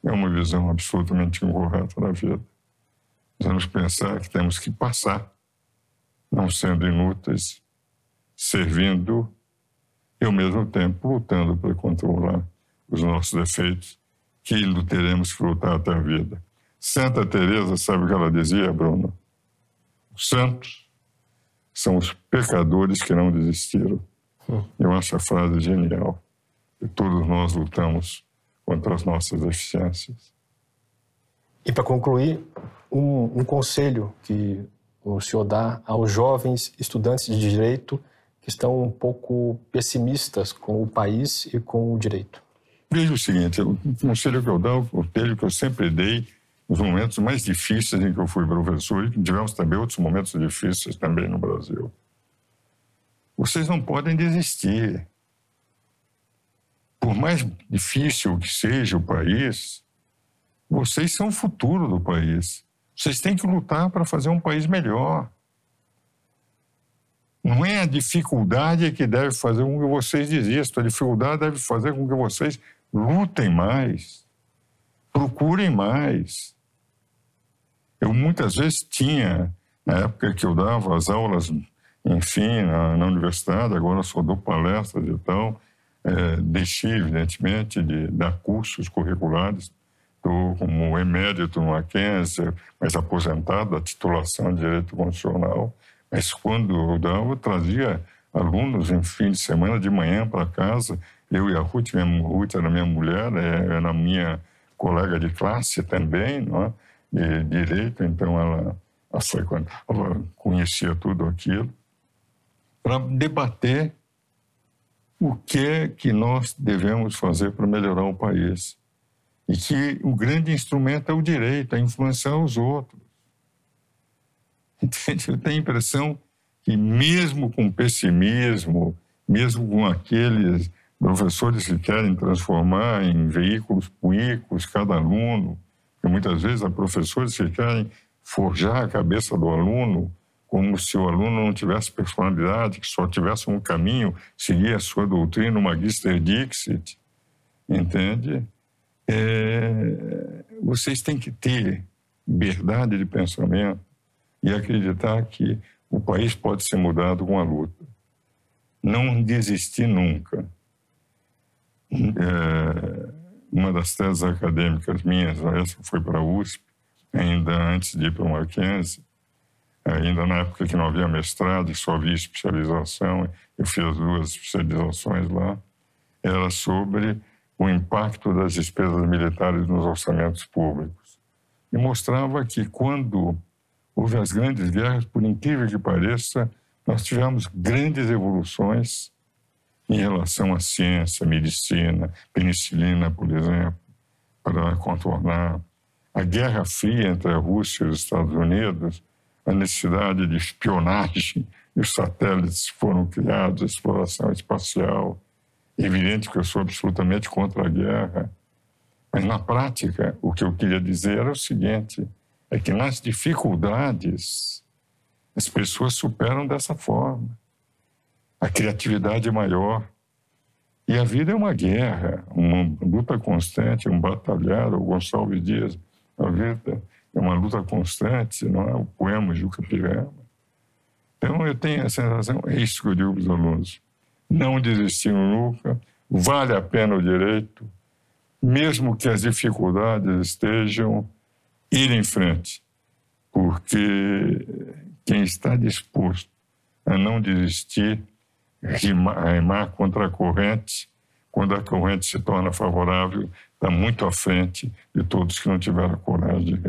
é uma visão absolutamente incorreta da vida. Nós vamos pensar que temos que passar, não sendo inúteis, servindo e, ao mesmo tempo, lutando para controlar os nossos defeitos, que teremos que lutar até a vida. Santa Teresa, sabe o que ela dizia, Bruno? Os santos são os pecadores que não desistiram. Eu acho a frase genial. E todos nós lutamos contra as nossas deficiências. E para concluir, um conselho que o senhor dá aos jovens estudantes de direito que estão um pouco pessimistas com o país e com o direito. Veja o seguinte, o conselho que eu dou, o conselho que eu sempre dei nos momentos mais difíceis em que eu fui professor, e tivemos também outros momentos difíceis também no Brasil. Vocês não podem desistir. Por mais difícil que seja o país, vocês são o futuro do país. Vocês têm que lutar para fazer um país melhor. Não é a dificuldade que deve fazer com que vocês desistam. A dificuldade deve fazer com que vocês lutem mais, procurem mais. Eu muitas vezes tinha, na época que eu dava as aulas, enfim, na universidade, agora só dou palestras e tal, deixei, evidentemente, de dar cursos curriculares. Estou como emérito no Mackenzie, mas aposentado da titulação de Direito Constitucional. Mas quando eu dava, eu trazia alunos em fim de semana, de manhã para casa. Eu e a Ruth era minha mulher, era minha colega de classe também, não é? De Direito, então ela conhecia tudo aquilo. para debater o que é que nós devemos fazer para melhorar o país. E que o grande instrumento é o direito, a influenciar os outros. Entende? Eu tenho a impressão que mesmo com pessimismo, mesmo com aqueles professores que querem transformar em veículos políticos cada aluno, porque muitas vezes há professores que querem forjar a cabeça do aluno como se o aluno não tivesse personalidade, que só tivesse um caminho, seguir a sua doutrina, o Magister Dixit, entende? Vocês têm que ter liberdade de pensamento e acreditar que o país pode ser mudado com a luta. Não desistir nunca. Uma das teses acadêmicas minhas, essa foi para a USP, ainda antes de ir para o Mackenzie, ainda na época que não havia mestrado e só havia especialização, eu fiz as 2 especializações lá, era sobre o impacto das despesas militares nos orçamentos públicos. E mostrava que quando houve as grandes guerras, por incrível que pareça, nós tivemos grandes evoluções em relação à ciência, medicina, penicilina, por exemplo, para contornar a Guerra Fria entre a Rússia e os Estados Unidos, a necessidade de espionagem, e os satélites foram criados, a exploração espacial. É evidente que eu sou absolutamente contra a guerra, mas na prática o que eu queria dizer era o seguinte, é que nas dificuldades as pessoas superam dessa forma. A criatividade é maior. E a vida é uma guerra, uma luta constante, um batalhar, o Gonçalves Dias, a vida é uma luta constante, não é? O poema de Juca Pirema. Então eu tenho a sensação, é isso que eu digo para os alunos, não desistir nunca, vale a pena o direito, mesmo que as dificuldades estejam, ir em frente, porque quem está disposto a não desistir, remar contra a corrente, quando a corrente se torna favorável, está muito à frente de todos que não tiveram a coragem de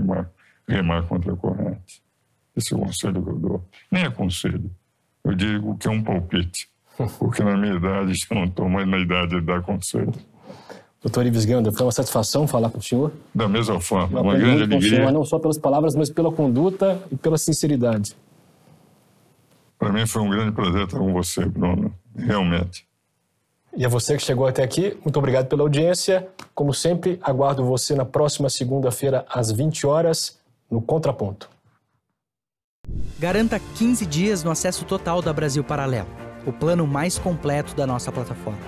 remar contra a corrente. Esse é o conselho que eu dou. Nem é conselho, eu digo que é um palpite, porque na minha idade, já não estou mais na idade de dar conselho. Doutor Ives Gandra, foi uma satisfação falar com o senhor. Da mesma forma, uma grande alegria. Senhor, não só pelas palavras, mas pela conduta e pela sinceridade. Para mim foi um grande prazer estar com você, Bruno, realmente. E a você que chegou até aqui, muito obrigado pela audiência. Como sempre, aguardo você na próxima segunda-feira, às 20 horas, no Contraponto. Garanta 15 dias no acesso total da Brasil Paralelo, o plano mais completo da nossa plataforma.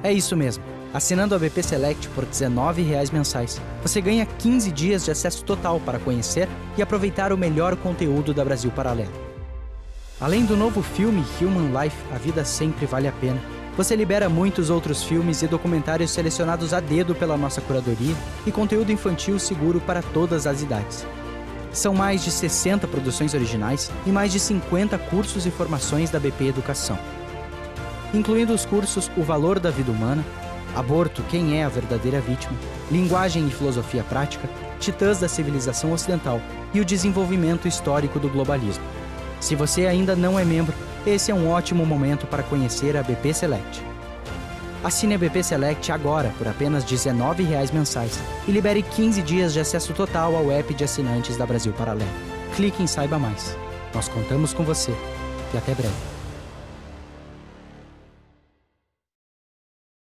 É isso mesmo. Assinando a BP Select por R$ 19,00 mensais, você ganha 15 dias de acesso total para conhecer e aproveitar o melhor conteúdo da Brasil Paralelo. Além do novo filme Human Life, A Vida Sempre Vale a Pena, você libera muitos outros filmes e documentários selecionados a dedo pela nossa curadoria e conteúdo infantil seguro para todas as idades. São mais de 60 produções originais e mais de 50 cursos e formações da BP Educação, incluindo os cursos O Valor da Vida Humana, Aborto, Quem é a Verdadeira Vítima, Linguagem e Filosofia Prática, Titãs da Civilização Ocidental e o Desenvolvimento Histórico do Globalismo. Se você ainda não é membro, esse é um ótimo momento para conhecer a BP Select. Assine a BP Select agora por apenas R$ 19,00 mensais e libere 15 dias de acesso total ao app de assinantes da Brasil Paralelo. Clique em Saiba Mais. Nós contamos com você e até breve.